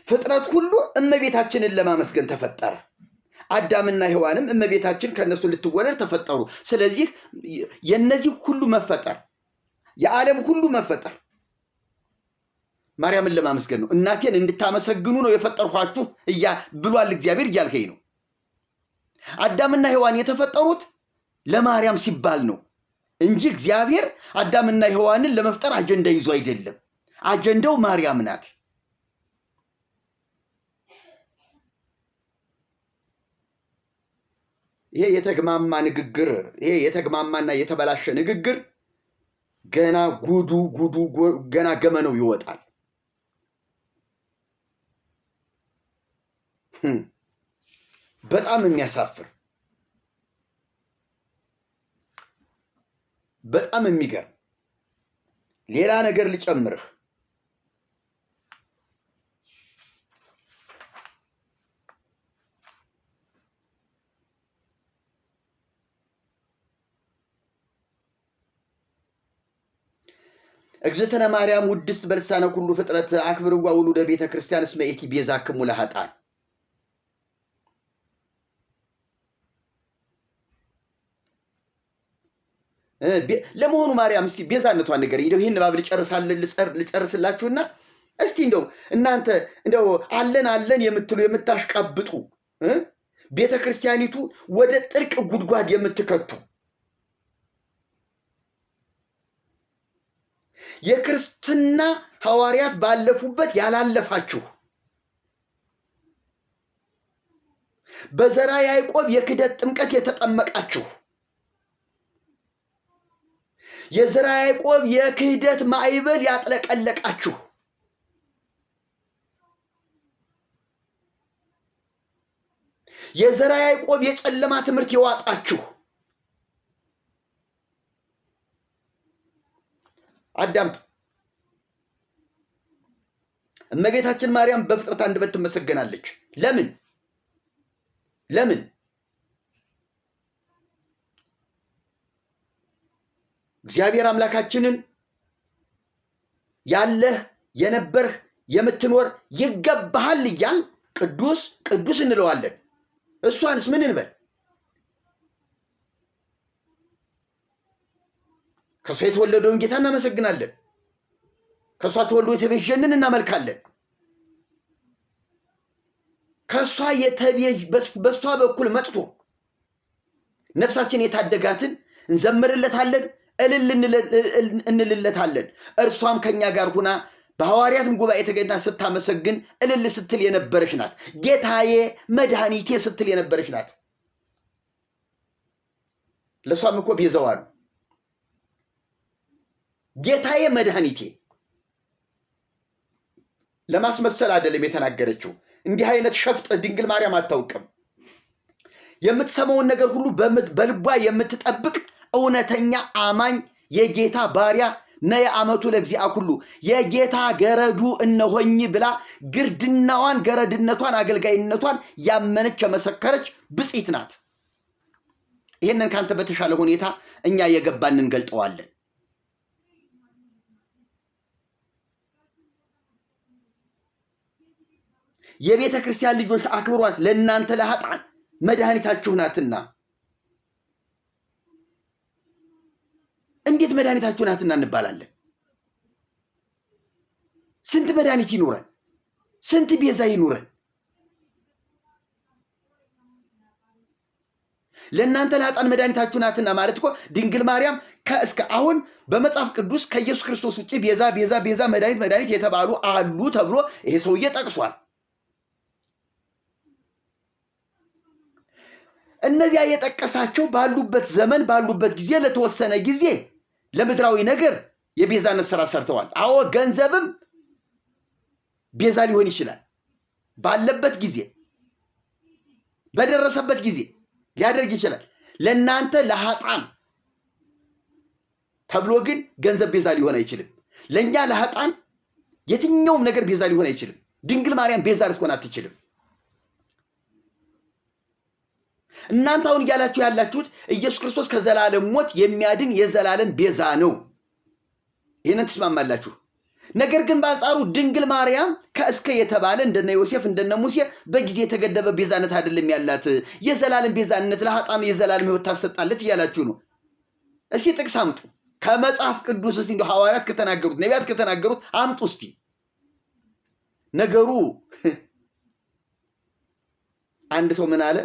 ፍጥረት ሁሉ እመቤታችንን ለማመስገን ተፈጠረ። አዳምና ሔዋንም እመቤታችን ከነሱ ልትወለድ ተፈጠሩ። ስለዚህ የነዚህ ሁሉ መፈጠር፣ የዓለም ሁሉ መፈጠር ማርያምን ለማመስገን ነው። እናቴን እንድታመሰግኑ ነው የፈጠርኳችሁ ብሏል እግዚአብሔር እያልከኝ ነው። አዳምና ሔዋን የተፈጠሩት ለማርያም ሲባል ነው እንጂ እግዚአብሔር አዳምና ሔዋንን ለመፍጠር አጀንዳ ይዞ አይደለም። አጀንዳው ማርያም ናት። ይሄ የተግማማ ንግግር፣ ይሄ የተግማማና የተበላሸ ንግግር ገና ጉዱ ገና ገመነው ይወጣል። በጣም የሚያሳፍር በጣም የሚገርም ሌላ ነገር ልጨምርህ። እግዝእትነ ማርያም ውድስት በልሳነ ኩሉ ፍጥረት አክብርዋ ውሉደ ቤተ ክርስቲያን እስመ ኢኪ ቤዛክሙ ለኃጥአን። ለመሆኑ ማርያም እስቲ ቤዛነቷን ነገር እንደው ይሄን ባብ ልጨርስላችሁና እስቲ እንደው እናንተ እንደው አለን የምትሉ የምታሽቃብጡ ቤተ ክርስቲያኒቱ ወደ ጥልቅ ጉድጓድ የምትከቱ የክርስትና ሐዋርያት ባለፉበት ያላለፋችሁ በዘራ ያዕቆብ የክደት ጥምቀት የተጠመቃችሁ የዘራ ያዕቆብ የክህደት ማዕበል ያጥለቀለቃችሁ የዘራ ያዕቆብ የጨለማ ትምህርት የዋጣችሁ አዳምጥ። እመቤታችን ማርያም በፍጥረት አንደበት ትመሰገናለች። ለምን እግዚአብሔር አምላካችንን ያለህ የነበርህ የምትኖር ይገባሃል እያል ቅዱስ ቅዱስ እንለዋለን። እሷንስ ምን እንበል? ከሷ የተወለደውን ጌታ እናመሰግናለን። ከሷ ተወልዶ የተቤዠንን እናመልካለን። ከሷ በሷ በኩል መጥቶ ነፍሳችን የታደጋትን እንዘምርለታለን፣ እልል እንልለታለን። እርሷም ከኛ ጋር ሁና በሐዋርያትም ጉባኤ ተገኝታ ስታመሰግን እልል ስትል የነበረች ናት። ጌታዬ መድኃኒቴ ስትል የነበረች ናት። ለሷም እኮ ቤዛዋ ነው። ጌታዬ መድኃኒቴ ለማስመሰል አይደለም የተናገረችው። እንዲህ አይነት ሸፍጥ ድንግል ማርያም አታውቅም። የምትሰማውን ነገር ሁሉ በልቧ የምትጠብቅ እውነተኛ አማኝ የጌታ ባሪያ ነየ አመቱ ለእግዚአ ኩሉ የጌታ ገረዱ እነሆኝ ብላ ግርድናዋን ገረድነቷን አገልጋይነቷን ያመነች የመሰከረች ብጽዕት ናት። ይሄንን ካንተ በተሻለ ሁኔታ እኛ የገባን እንገልጠዋለን። የቤተ ክርስቲያን ልጆች አክብሯት፣ ለእናንተ ለኃጥአን መድኃኒታችሁ ናትና። እንዴት መድኃኒታችሁ ናትና እንባላለን? ስንት መድኃኒት ይኑረን? ስንት ቤዛ ይኑረን? ለእናንተ ለኃጥአን መድኃኒታችሁ ናትና ማለት እኮ ድንግል ማርያም ከእስከ አሁን በመጽሐፍ ቅዱስ ከኢየሱስ ክርስቶስ ውጪ ቤዛ መድኃኒት የተባሉ አሉ ተብሎ ይሄ ሰውዬ ጠቅሷል። እነዚያ የጠቀሳቸው ባሉበት ዘመን ባሉበት ጊዜ ለተወሰነ ጊዜ ለምድራዊ ነገር የቤዛነት ሥራ ሰርተዋል። አዎ ገንዘብም ቤዛ ሊሆን ይችላል። ባለበት ጊዜ በደረሰበት ጊዜ ሊያደርግ ይችላል። ለእናንተ ለኃጥአን ተብሎ ግን ገንዘብ ቤዛ ሊሆን አይችልም። ለእኛ ለኃጥአን የትኛውም ነገር ቤዛ ሊሆን አይችልም። ድንግል ማርያም ቤዛ ልትሆን አትችልም። እናንተ አሁን እያላችሁ ያላችሁት ኢየሱስ ክርስቶስ ከዘላለም ሞት የሚያድን የዘላለም ቤዛ ነው። ይሄንን ትስማማላችሁ? ነገር ግን በአንጻሩ ድንግል ማርያም ከእስከ የተባለ እንደነ ዮሴፍ እንደነ ሙሴ በጊዜ የተገደበ ቤዛነት አይደለም ያላት። የዘላለም ቤዛነት ለኃጥአን የዘላለም ሕይወት ታሰጣለች እያላችሁ ነው። እስቲ ጥቅስ አምጡ ከመጽሐፍ ቅዱስ። እስቲ እንደው ሐዋርያት ከተናገሩት ነቢያት ከተናገሩት አምጡ እስቲ። ነገሩ አንድ ሰው ምን አለ?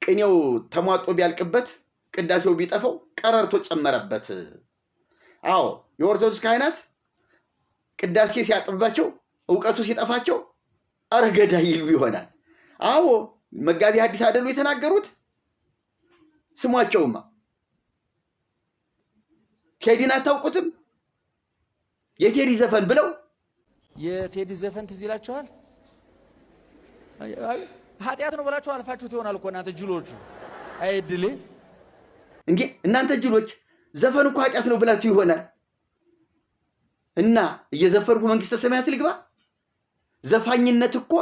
ቅኔው ተሟጦ ቢያልቅበት ቅዳሴው ቢጠፋው ቀረርቶ ጨመረበት። አዎ የኦርቶዶክስ ካህናት ቅዳሴ ሲያጥብባቸው ዕውቀቱ ሲጠፋቸው አረገዳ ይሉ ይሆናል። አዎ መጋቢ ሐዲስ አይደሉ የተናገሩት? ስሟቸውማ ቴዲን አታውቁትም? የቴዲ ዘፈን ብለው የቴዲ ዘፈን ትዝ ይላችኋል? ኃጢአት ነው ብላችሁ አልፋችሁት ይሆናል እኮ እናንተ ጅሎቹ። አይድል እንዴ እናንተ ጅሎች ዘፈን እኮ ኃጢአት ነው ብላችሁ ይሆናል እና እየዘፈንኩ መንግስተ ሰማያት ልግባ? ዘፋኝነት እኮ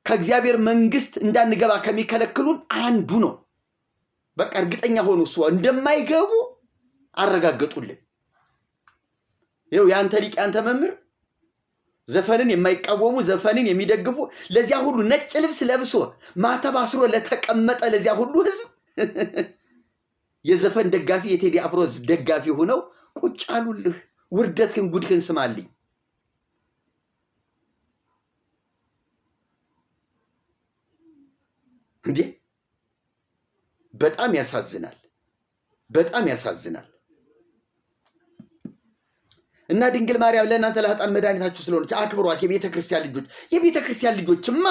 ከእግዚአብሔር መንግስት እንዳንገባ ከሚከለክሉን አንዱ ነው። በቃ እርግጠኛ ሆኑ እሱ እንደማይገቡ አረጋግጡልን። ይኸው ያንተ ሊቅ ያንተ መምህር ዘፈንን የማይቃወሙ ዘፈንን የሚደግፉ ለዚያ ሁሉ ነጭ ልብስ ለብሶ ማተብ አስሮ ለተቀመጠ ለዚያ ሁሉ ህዝብ የዘፈን ደጋፊ የቴዲ አፍሮ ደጋፊ ሆነው ቁጭ አሉልህ። ውርደትህን ጉድህን ስማልኝ። እንዴ በጣም ያሳዝናል፣ በጣም ያሳዝናል። እና ድንግል ማርያም ለእናንተ ለኃጥአን መድኃኒታችሁ ስለሆነች አክብሯት። የቤተ ክርስቲያን ልጆችማ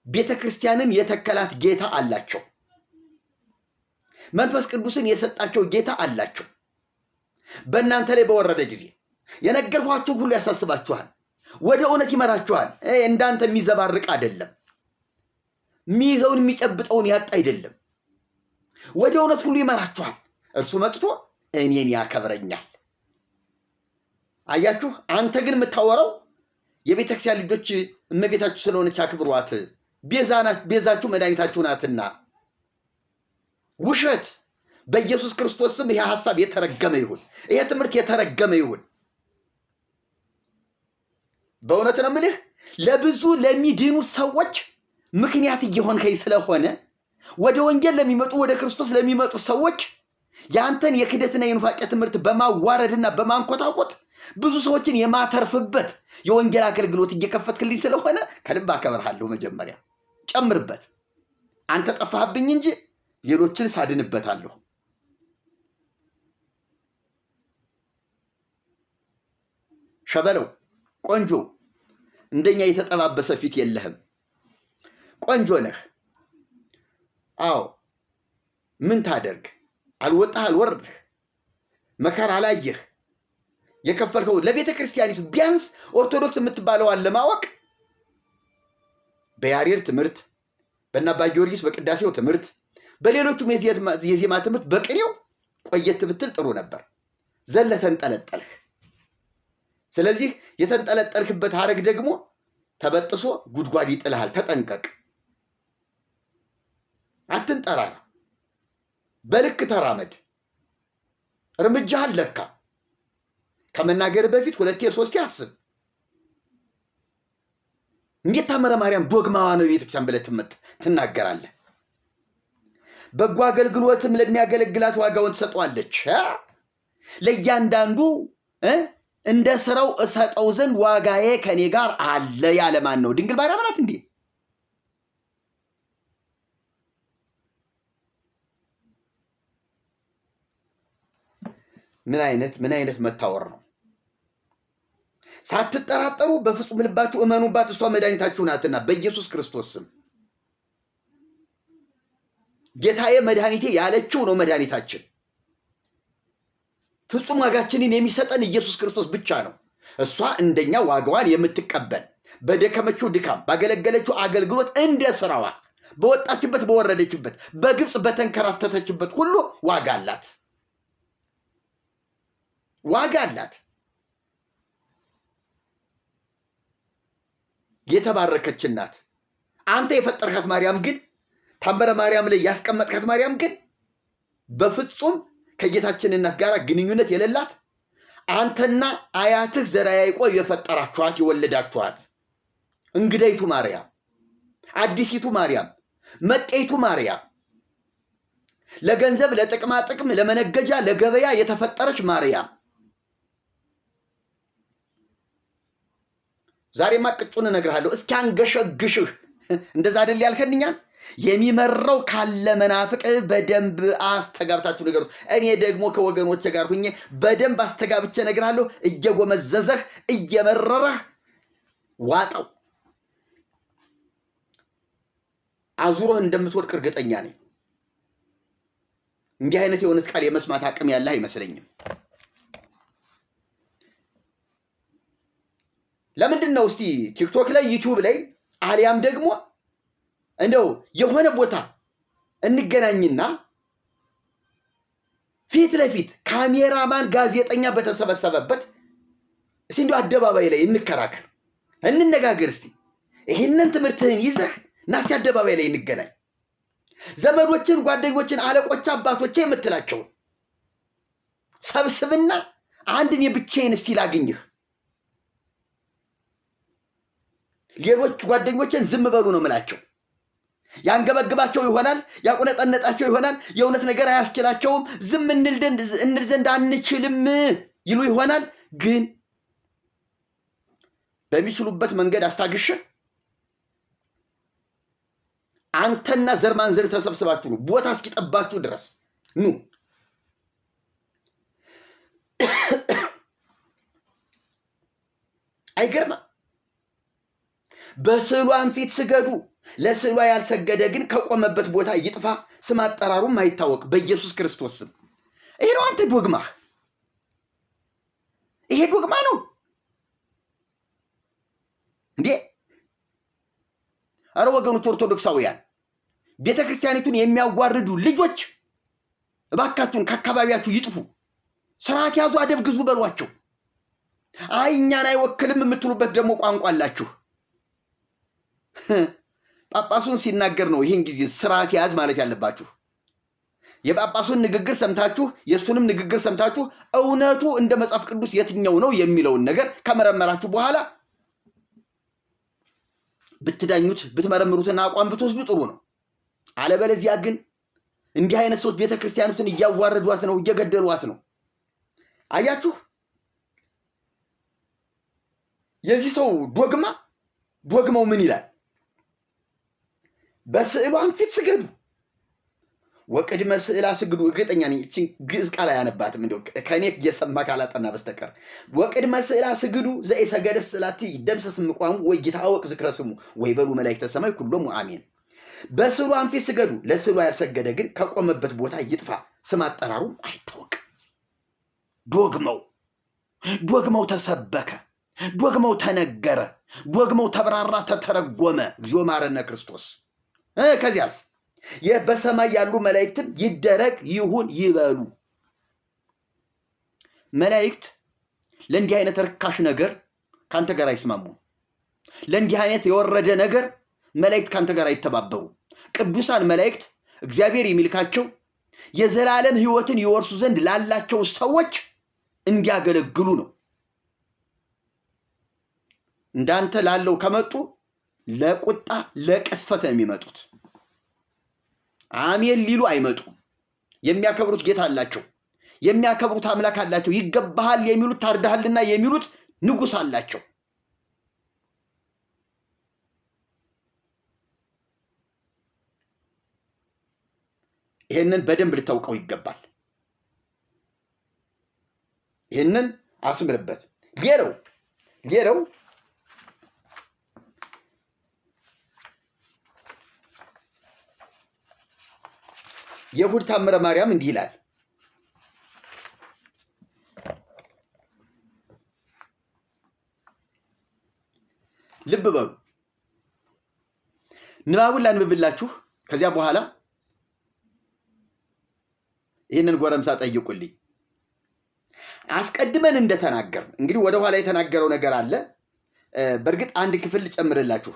ቤተ ክርስቲያንን የተከላት ጌታ አላቸው። መንፈስ ቅዱስን የሰጣቸው ጌታ አላቸው። በእናንተ ላይ በወረደ ጊዜ የነገርኳችሁ ሁሉ ያሳስባችኋል፣ ወደ እውነት ይመራችኋል። እንዳንተ የሚዘባርቅ አይደለም፣ ሚይዘውን የሚጨብጠውን ያጣ አይደለም። ወደ እውነት ሁሉ ይመራችኋል። እርሱ መጥቶ እኔን ያከብረኛል። አያችሁ። አንተ ግን የምታወራው የቤተ ክርስቲያን ልጆች እመቤታችሁ ስለሆነች አክብሯት፣ ቤዛችሁ መድኃኒታችሁ ናትና ውሸት። በኢየሱስ ክርስቶስ ስም ይሄ ሐሳብ የተረገመ ይሁን፣ ይሄ ትምህርት የተረገመ ይሁን። በእውነት ነው የምልህ ለብዙ ለሚድኑ ሰዎች ምክንያት እየሆንከኝ ስለሆነ ወደ ወንጌል ለሚመጡ ወደ ክርስቶስ ለሚመጡ ሰዎች ያንተን የክደትና የኑፋቄ ትምህርት በማዋረድና በማንኮታኮት ብዙ ሰዎችን የማተርፍበት የወንጌል አገልግሎት እየከፈትክልኝ ስለሆነ ከልብ አከብርሃለሁ። መጀመሪያ ጨምርበት። አንተ ጠፋህብኝ እንጂ ሌሎችን ሳድንበታለሁ። ሸበለው ቆንጆ፣ እንደኛ የተጠባበሰ ፊት የለህም። ቆንጆ ነህ። አዎ ምን ታደርግ? አልወጣህ አልወረድህ፣ መከራ አላየህ። የከፈልከው ለቤተ ክርስቲያኒቱ ቢያንስ ኦርቶዶክስ የምትባለዋን ለማወቅ በያሬድ ትምህርት፣ በአባ ጊዮርጊስ በቅዳሴው ትምህርት፣ በሌሎቹም የዜማ ትምህርት በቅኔው ቆየት ብትል ጥሩ ነበር። ዘለተንጠለጠልህ። ስለዚህ የተንጠለጠልክበት ሐረግ ደግሞ ተበጥሶ ጉድጓድ ይጥልሃል። ተጠንቀቅ። አትንጠራራ። በልክ ተራመድ። እርምጃህን ለካ። ከመናገር በፊት 2 3 አስብ። እንዴት ታምረ ማርያም ዶግማዋ ነው የቤተክርስቲያን ብለህ ትናገራለህ? በጎ አገልግሎትም ለሚያገለግላት ዋጋውን ትሰጠዋለች። ለእያንዳንዱ እንደ ስራው እሰጠው ዘንድ ዋጋዬ ከኔ ጋር አለ ያለ ማን ነው? ድንግል ማርያም ናት እንዴ? ምን አይነት መታወር ነው? ሳትጠራጠሩ በፍጹም ልባችሁ እመኑባት፣ እሷ መድኃኒታችሁ ናትና በኢየሱስ ክርስቶስ ስም። ጌታዬ መድኃኒቴ ያለችው ነው መድኃኒታችን። ፍጹም ዋጋችንን የሚሰጠን ኢየሱስ ክርስቶስ ብቻ ነው። እሷ እንደኛ ዋጋዋን የምትቀበል በደከመችው ድካም፣ ባገለገለችው አገልግሎት እንደ ስራዋ በወጣችበት በወረደችበት በግብጽ በተንከራተተችበት ሁሉ ዋጋ አላት። ዋጋ አላት። የተባረከች ናት። አንተ የፈጠርካት ማርያም ግን ታምረ ማርያም ላይ ያስቀመጥካት ማርያም ግን በፍጹም ከጌታችን እናት ጋር ግንኙነት የሌላት፣ አንተና አያትህ ዘራ ያዕቆብ የፈጠራችኋት የወለዳችኋት እንግዳይቱ ማርያም፣ አዲሲቱ ማርያም፣ መጤይቱ ማርያም፣ ለገንዘብ ለጥቅማ ጥቅም ለመነገጃ ለገበያ የተፈጠረች ማርያም። ዛሬማ ቅጩን እነግርሃለሁ እስኪ አንገሸግሽህ። እንደዛ አይደል ያልከንኛል? የሚመረው ካለ መናፍቅ በደንብ አስተጋብታችሁ ንገሩት። እኔ ደግሞ ከወገኖቼ ጋር ሁኜ በደንብ አስተጋብቼ እነግርሃለሁ። እየጎመዘዘህ እየመረረህ ዋጠው። አዙሮህ እንደምትወድቅ እርግጠኛ ነኝ። እንዲህ አይነት የእውነት ቃል የመስማት አቅም ያለህ አይመስለኝም። ለምንድን ነው እስቲ ቲክቶክ ላይ ዩቲዩብ ላይ አሊያም ደግሞ እንደው የሆነ ቦታ እንገናኝና ፊት ለፊት ካሜራማን ጋዜጠኛ በተሰበሰበበት እስቲ እንደው አደባባይ ላይ እንከራከር፣ እንነጋገር። እስቲ ይሄንን ትምህርትህን ይዘህ እና እስቲ አደባባይ ላይ እንገናኝ። ዘመዶችን፣ ጓደኞችን፣ አለቆች፣ አባቶቼ የምትላቸው ሰብስብና አንድን የብቻዬን እስቲ ላግኝህ። ሌሎች ጓደኞችን ዝም በሉ ነው የምላቸው። ያንገበግባቸው ይሆናል፣ ያቁነጠነጣቸው ይሆናል፣ የእውነት ነገር አያስችላቸውም፣ ዝም እንል ዘንድ አንችልም ይሉ ይሆናል። ግን በሚችሉበት መንገድ አስታግሽ አንተና ዘር ማንዘር ተሰብስባችሁ ነው ቦታ እስኪጠባችሁ ድረስ ኑ። አይገርማ? በስዕሏን ፊት ስገዱ፣ ለስዕሏ ያልሰገደ ግን ከቆመበት ቦታ ይጥፋ፣ ስም አጠራሩም አይታወቅ በኢየሱስ ክርስቶስ ስም። ይሄ ነው አንተ ዶግማ፣ ይሄ ዶግማ ነው እንዴ? አረ ወገኖች ኦርቶዶክሳውያን፣ ቤተ ክርስቲያኒቱን የሚያዋርዱ ልጆች እባካችሁን ከአካባቢያችሁ ይጥፉ። ስርዓት ያዙ፣ አደብ ግዙ በሏቸው። አይ እኛን አይወክልም የምትሉበት ደግሞ ቋንቋ አላችሁ። ጳጳሱን ሲናገር ነው ይህን ጊዜ ስርዓት ያዝ ማለት ያለባችሁ። የጳጳሱን ንግግር ሰምታችሁ የሱንም ንግግር ሰምታችሁ እውነቱ እንደ መጽሐፍ ቅዱስ የትኛው ነው የሚለውን ነገር ከመረመራችሁ በኋላ ብትዳኙት ብትመረምሩትና አቋም ብትወስዱ ጥሩ ነው። አለበለዚያ ግን እንዲህ አይነት ሰዎች ቤተክርስቲያኑን እያዋረዷት ነው፣ እየገደሏት ነው። አያችሁ የዚህ ሰው ዶግማው ምን ይላል? በስዕሏን ፊት ስገዱ ወቅድመ ስዕላ ስግዱ። እርግጠኛ ነኝ እቺን ግዕዝ ቃል አያነባትም እንደው ከኔ እየሰማ ካላጠና በስተቀር። ወቅድመ ስዕላ ስግዱ ዘኢሰገደ ስዕላት ይደምሰስ ምቋሙ ወይታወቅ ዝክረ ስሙ ወይበሉ መላእክተ ሰማይ ኩሎሙ አሜን። በስዕሏን ፊት ስገዱ፣ ለስዕሏ ያልሰገደ ግን ከቆመበት ቦታ ይጥፋ፣ ስም አጠራሩም አይታወቅ። ዶግማው ተሰበከ፣ ዶግማው ተነገረ፣ ዶግማው ተብራራ፣ ተተረጎመ። እግዚኦ ማረነ ክርስቶስ። ከዚያስ በሰማይ ያሉ መላእክትም ይደረግ ይሁን ይበሉ። መላእክት ለእንዲህ አይነት ርካሽ ነገር ካንተ ጋር አይስማሙም። ለእንዲህ አይነት የወረደ ነገር መላእክት ካንተ ጋር አይተባበሩ። ቅዱሳን መላእክት እግዚአብሔር የሚልካቸው የዘላለም ሕይወትን ይወርሱ ዘንድ ላላቸው ሰዎች እንዲያገለግሉ ነው። እንዳንተ ላለው ከመጡ ለቁጣ ለቅስፈት ነው የሚመጡት። አሜን ሊሉ አይመጡም። የሚያከብሩት ጌታ አላቸው፣ የሚያከብሩት አምላክ አላቸው። ይገባሃል የሚሉት ታርዳሃልና የሚሉት ንጉስ አላቸው። ይሄንን በደንብ ልታውቀው ይገባል። ይሄንን አስምርበት። ሌላው የእሑድ ታምረ ማርያም እንዲህ ይላል። ልብ በሉ፣ ንባቡን ላንብብላችሁ። ከዚያ በኋላ ይህንን ጎረምሳ ጠይቁልኝ። አስቀድመን እንደተናገር እንግዲህ ወደ ኋላ የተናገረው ነገር አለ። በእርግጥ አንድ ክፍል ጨምርላችሁ።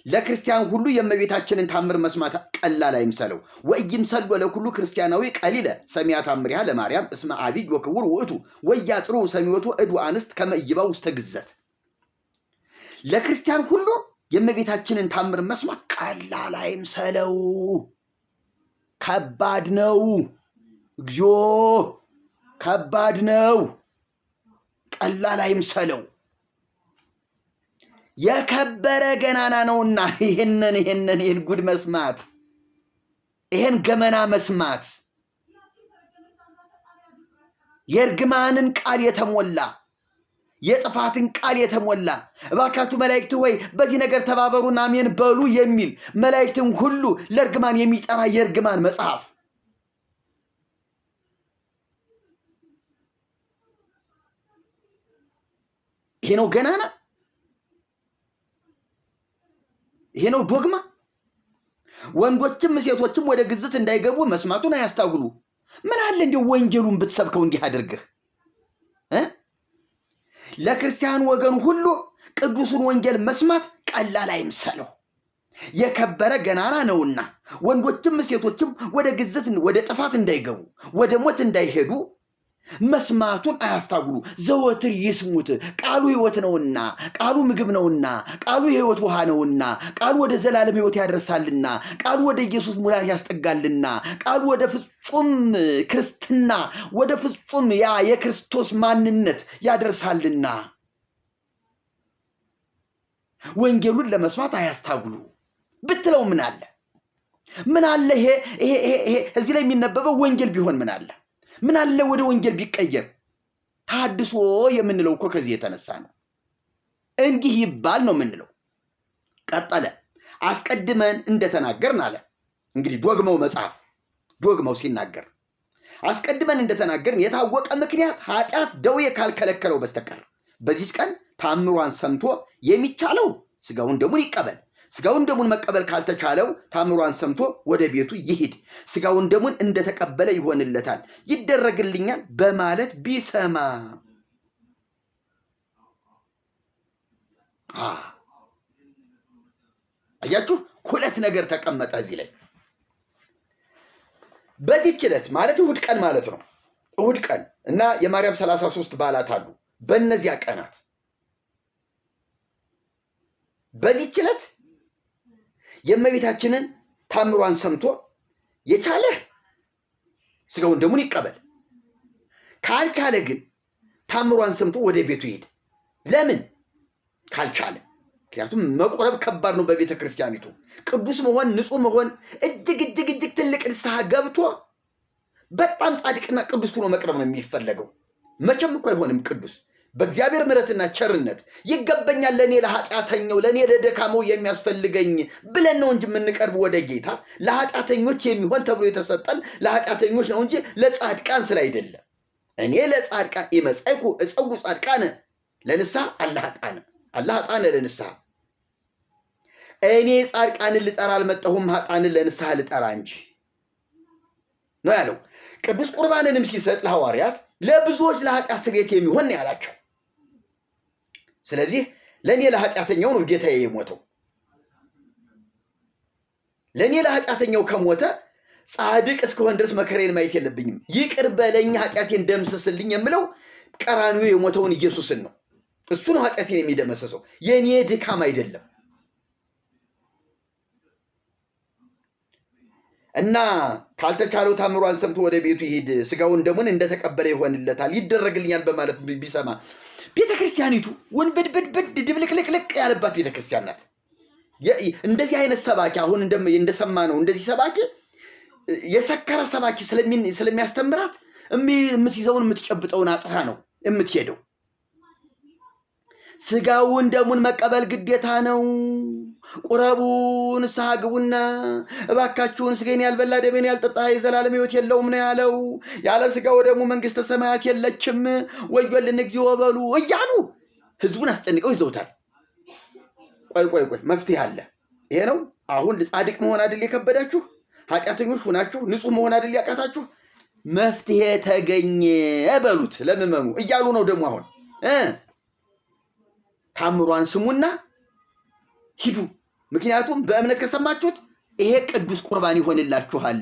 ለክርስቲያን ሁሉ የእመቤታችንን ታምር መስማት ቀላል አይምሰለው። ወይምሰል ለኩሉ ክርስቲያናዊ ቀሊለ ሰሚያ ታምሪሃ ለማርያም እስመ አቢይ ወክቡር ውእቱ ወያጽሩ ሰሚወቱ እዱ አንስት ከመይባው ውስተ ግዘት። ለክርስቲያን ሁሉ የእመቤታችንን ታምር መስማት ቀላል አይምሰለው፣ ከባድ ነው። እግዚኦ ከባድ ነው፣ ቀላል አይምሰለው። የከበረ ገናና ነውና ይሄን ጉድ መስማት፣ ይሄን ገመና መስማት፣ የእርግማንን ቃል የተሞላ የጥፋትን ቃል የተሞላ እባካችሁ መላእክት ሆይ በዚህ ነገር ተባበሩና አሜን በሉ የሚል መላእክትን ሁሉ ለእርግማን የሚጠራ የእርግማን መጽሐፍ። ይሄ ነው ገናና፣ ይሄ ነው ዶግማ። ወንዶችም ሴቶችም ወደ ግዝት እንዳይገቡ መስማቱን አያስታጉሉ። ምን አለ እንዲሁ ወንጌሉን ብትሰብከው እንዲህ አድርገህ ለክርስቲያን ወገን ሁሉ ቅዱሱን ወንጌል መስማት ቀላል አይምሰለው፣ የከበረ ገናና ነውና ወንዶችም ሴቶችም ወደ ግዝት ወደ ጥፋት እንዳይገቡ ወደ ሞት እንዳይሄዱ መስማቱን አያስታጉሉ። ዘወትር ይስሙት። ቃሉ ሕይወት ነውና፣ ቃሉ ምግብ ነውና፣ ቃሉ የሕይወት ውሃ ነውና፣ ቃሉ ወደ ዘላለም ሕይወት ያደርሳልና፣ ቃሉ ወደ ኢየሱስ ሙላት ያስጠጋልና፣ ቃሉ ወደ ፍጹም ክርስትና ወደ ፍጹም ያ የክርስቶስ ማንነት ያደርሳልና ወንጌሉን ለመስማት አያስታጉሉ ብትለው ምን አለ? ምን አለ? ይሄ እዚህ ላይ የሚነበበው ወንጌል ቢሆን ምን አለ? ምን አለ ወደ ወንጌል ቢቀየር? ታድሶ የምንለው እኮ ከዚህ የተነሳ ነው። እንዲህ ይባል ነው የምንለው። ቀጠለ። አስቀድመን እንደተናገርን አለ። እንግዲህ ዶግማው መጽሐፍ ዶግማው ሲናገር አስቀድመን እንደተናገርን የታወቀ ምክንያት ኃጢአት ደዌ ካልከለከለው በስተቀር በዚህ ቀን ታምሯን ሰምቶ የሚቻለው ስጋውን ደሙን ይቀበል። ስጋውን ደሙን መቀበል ካልተቻለው ታምሯን ሰምቶ ወደ ቤቱ ይሂድ። ስጋውን ደሙን እንደተቀበለ ይሆንለታል፣ ይደረግልኛል በማለት ቢሰማ አያችሁ፣ ሁለት ነገር ተቀመጠ እዚህ ላይ። በዚህች ዕለት ማለት እሑድ ቀን ማለት ነው። እሑድ ቀን እና የማርያም 33 በዓላት አሉ። በእነዚያ ቀናት በዚህች ዕለት የእመቤታችንን ታምሯን ሰምቶ የቻለ ስጋውን ደሙን ይቀበል፣ ካልቻለ ግን ታምሯን ሰምቶ ወደ ቤቱ ይሄድ። ለምን ካልቻለ? ምክንያቱም መቁረብ ከባድ ነው። በቤተ ክርስቲያኒቱ ቅዱስ መሆን ንጹህ መሆን እጅግ እጅግ እጅግ ትልቅ ንስሐ ገብቶ በጣም ጻድቅና ቅዱስ ሆኖ መቅረብ ነው የሚፈለገው። መቼም እኮ አይሆንም ቅዱስ በእግዚአብሔር ምሕረትና ቸርነት ይገበኛል ለኔ ለኃጢአተኛው ለኔ ለደካማው የሚያስፈልገኝ ብለን ነው እንጂ የምንቀርብ ወደ ጌታ። ለኃጢአተኞች የሚሆን ተብሎ የተሰጠን ለኃጢአተኞች ነው እንጂ ለጻድቃን ስለ አይደለም። እኔ ለጻድቃን ይመጻይኩ እጸው ጻድቃን ለንስሐ አላህጣነ አላህጣነ ለንስሐ። እኔ ጻድቃንን ልጠራ አልመጣሁም ኃጥአንን ለንስሐ ልጠራ እንጂ ነው ያለው። ቅዱስ ቁርባንንም ሲሰጥ ለሐዋርያት ለብዙዎች ለኃጢአት ስርየት የሚሆን ነው ያላቸው። ስለዚህ ለኔ ለኃጢአተኛው ነው ጌታዬ የሞተው። ለኔ ለኃጢአተኛው ከሞተ ጻድቅ እስከሆን ድረስ መከራዬን ማየት የለብኝም። ይቅር በለኝ ኃጢአቴን ደምስስልኝ የምለው ቀራንዮ የሞተውን ኢየሱስን ነው። እሱ ነው ኃጢአቴን የሚደመሰሰው፣ የኔ ድካም አይደለም። እና ካልተቻለው ታምሯን ሰምቶ ወደ ቤቱ ይሄድ፣ ስጋውን ደሙን እንደተቀበለ ይሆንለታል፣ ይደረግልኛል በማለት ቢሰማ። ቤተክርስቲያኒቱ ወንበድበድበድ ድብልቅልቅልቅ ያለባት ቤተክርስቲያን ናት። እንደዚህ አይነት ሰባኪ አሁን እንደሰማ ነው። እንደዚህ ሰባኪ የሰከረ ሰባኪ ስለሚያስተምራት የምትይዘውን የምትጨብጠውን አጥራ ነው የምትሄደው። ስጋውን ደሙን መቀበል ግዴታ ነው። ቁረቡ ንስሐ ግቡና እባካችሁን ስጋዬን ያልበላ ደሜን ያልጠጣ የዘላለም ሕይወት የለውም ነው ያለው። ያለ ስጋው ደሙ መንግስተ ሰማያት የለችም፣ ወዮልን እግዚኦ በሉ እያሉ ህዝቡን አስጨንቀው ይዘውታል። ቆይ መፍትሄ አለ። ይሄ ነው አሁን ጻድቅ መሆን አይደል የከበዳችሁ? ኃጢአተኞች ሆናችሁ ንጹህ መሆን አይደል ያቃታችሁ? መፍትሄ ተገኘ በሉት ለምመኑ እያሉ ነው። ደግሞ አሁን ታምሯን ስሙና ሂዱ። ምክንያቱም በእምነት ከሰማችሁት ይሄ ቅዱስ ቁርባን ይሆንላችኋል።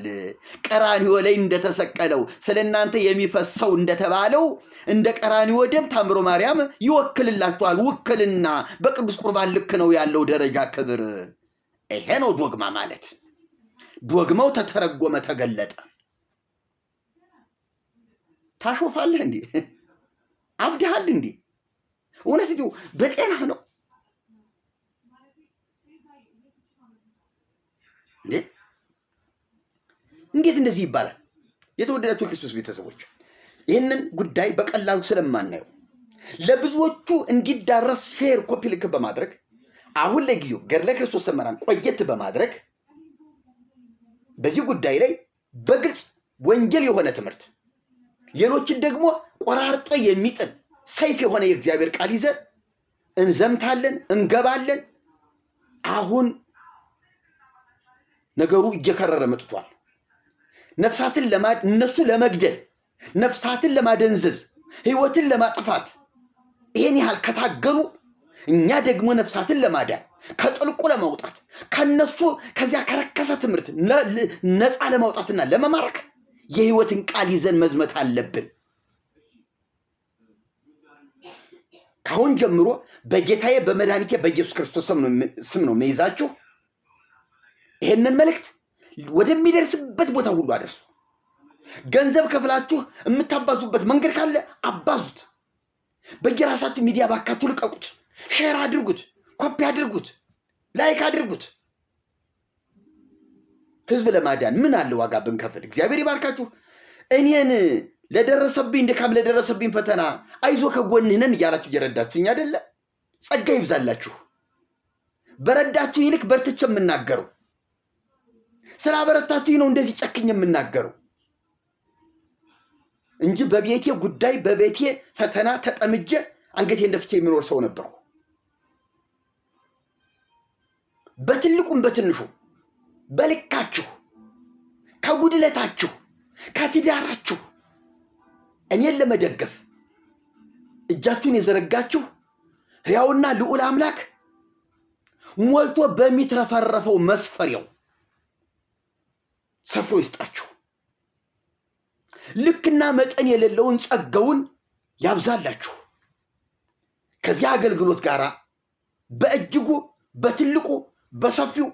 ቀራንዮ ላይ እንደተሰቀለው ስለናንተ የሚፈሰው እንደተባለው እንደ ቀራንዮ ደም ታምሮ ማርያም ይወክልላችኋል። ውክልና በቅዱስ ቁርባን ልክ ነው ያለው ደረጃ ክብር። ይሄ ነው ዶግማ ማለት። ዶግማው ተተረጎመ፣ ተገለጠ። ታሾፋለህ እንዴ? አብደሃል እንዴ? እውነት ነው በጤና ነው እንዴ? እንዴት እንደዚህ ይባላል? የተወደዳችሁ ክርስቶስ ቤተሰቦች ይህንን ጉዳይ በቀላሉ ስለማናየው ለብዙዎቹ እንዲዳረስ ሼር ኮፒ ልክ በማድረግ አሁን ለጊዜው ገድለ ክርስቶስ ሰምራን ቆየት በማድረግ በዚህ ጉዳይ ላይ በግልጽ ወንጌል የሆነ ትምህርት ሌሎችን ደግሞ ቆራርጦ የሚጥል ሰይፍ የሆነ የእግዚአብሔር ቃል ይዘን እንዘምታለን፣ እንገባለን። አሁን ነገሩ እየከረረ መጥቷል። ነፍሳትን እነሱ ለመግደል፣ ነፍሳትን ለማደንዘዝ፣ ህይወትን ለማጥፋት ይሄን ያህል ከታገሉ እኛ ደግሞ ነፍሳትን ለማዳን ከጥልቁ ለማውጣት ከነሱ ከዚያ ከረከሰ ትምህርት ነፃ ለማውጣትና ለመማረክ የህይወትን ቃል ይዘን መዝመት አለብን። ካሁን ጀምሮ በጌታዬ በመድኃኒቴ በኢየሱስ ክርስቶስ ስም ነው መይዛችሁ ይሄንን መልእክት ወደሚደርስበት ቦታ ሁሉ አድርሱ። ገንዘብ ከፍላችሁ የምታባዙበት መንገድ ካለ አባዙት። በየራሳችሁ ሚዲያ ባካችሁ ልቀቁት፣ ሼር አድርጉት፣ ኮፒ አድርጉት፣ ላይክ አድርጉት። ህዝብ ለማዳን ምን አለ ዋጋ ብንከፍል? እግዚአብሔር ይባርካችሁ። እኔን ለደረሰብኝ ድካም ለደረሰብኝ ፈተና አይዞ ከጎንህ ነን እያላችሁ እየረዳችሁኝ አይደለ? ጸጋ ይብዛላችሁ። በረዳችሁኝ ልክ በርትቼ የምናገረው ስላበረታችሁኝ ነው እንደዚህ ጨክኝ የምናገረው እንጂ በቤቴ ጉዳይ በቤቴ ፈተና ተጠምጄ አንገቴን ደፍቼ የሚኖር ሰው ነበርኩ። በትልቁም በትንሹ በልካችሁ ከጉድለታችሁ ከትዳራችሁ እኔን ለመደገፍ እጃችሁን የዘረጋችሁ ሕያውና ልዑል አምላክ ሞልቶ በሚትረፈረፈው መስፈሪያው ሰፍሮ ይስጣችሁ። ልክና መጠን የሌለውን ጸጋውን ያብዛላችሁ። ከዚህ አገልግሎት ጋር በእጅጉ በትልቁ በሰፊው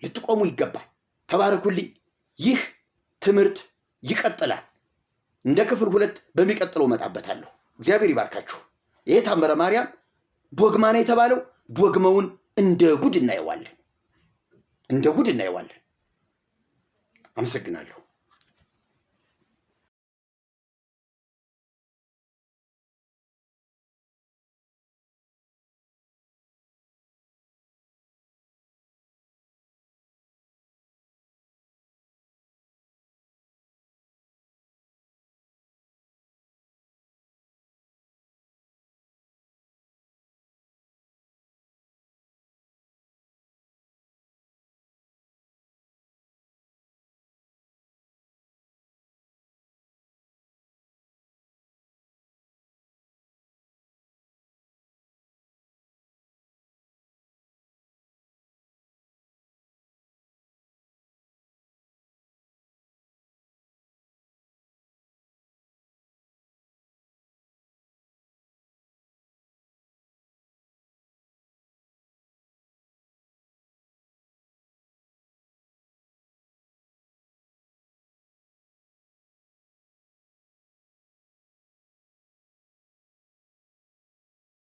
ልትቆሙ ይገባል። ተባረኩልኝ። ይህ ትምህርት ይቀጥላል። እንደ ክፍል 2 በሚቀጥለው መጣበታለሁ። እግዚአብሔር ይባርካችሁ። ይሄ ታምረ ማርያም ዶግማ ነው የተባለው ዶግማውን እንደ ጉድ እናየዋለን። አመሰግናለሁ።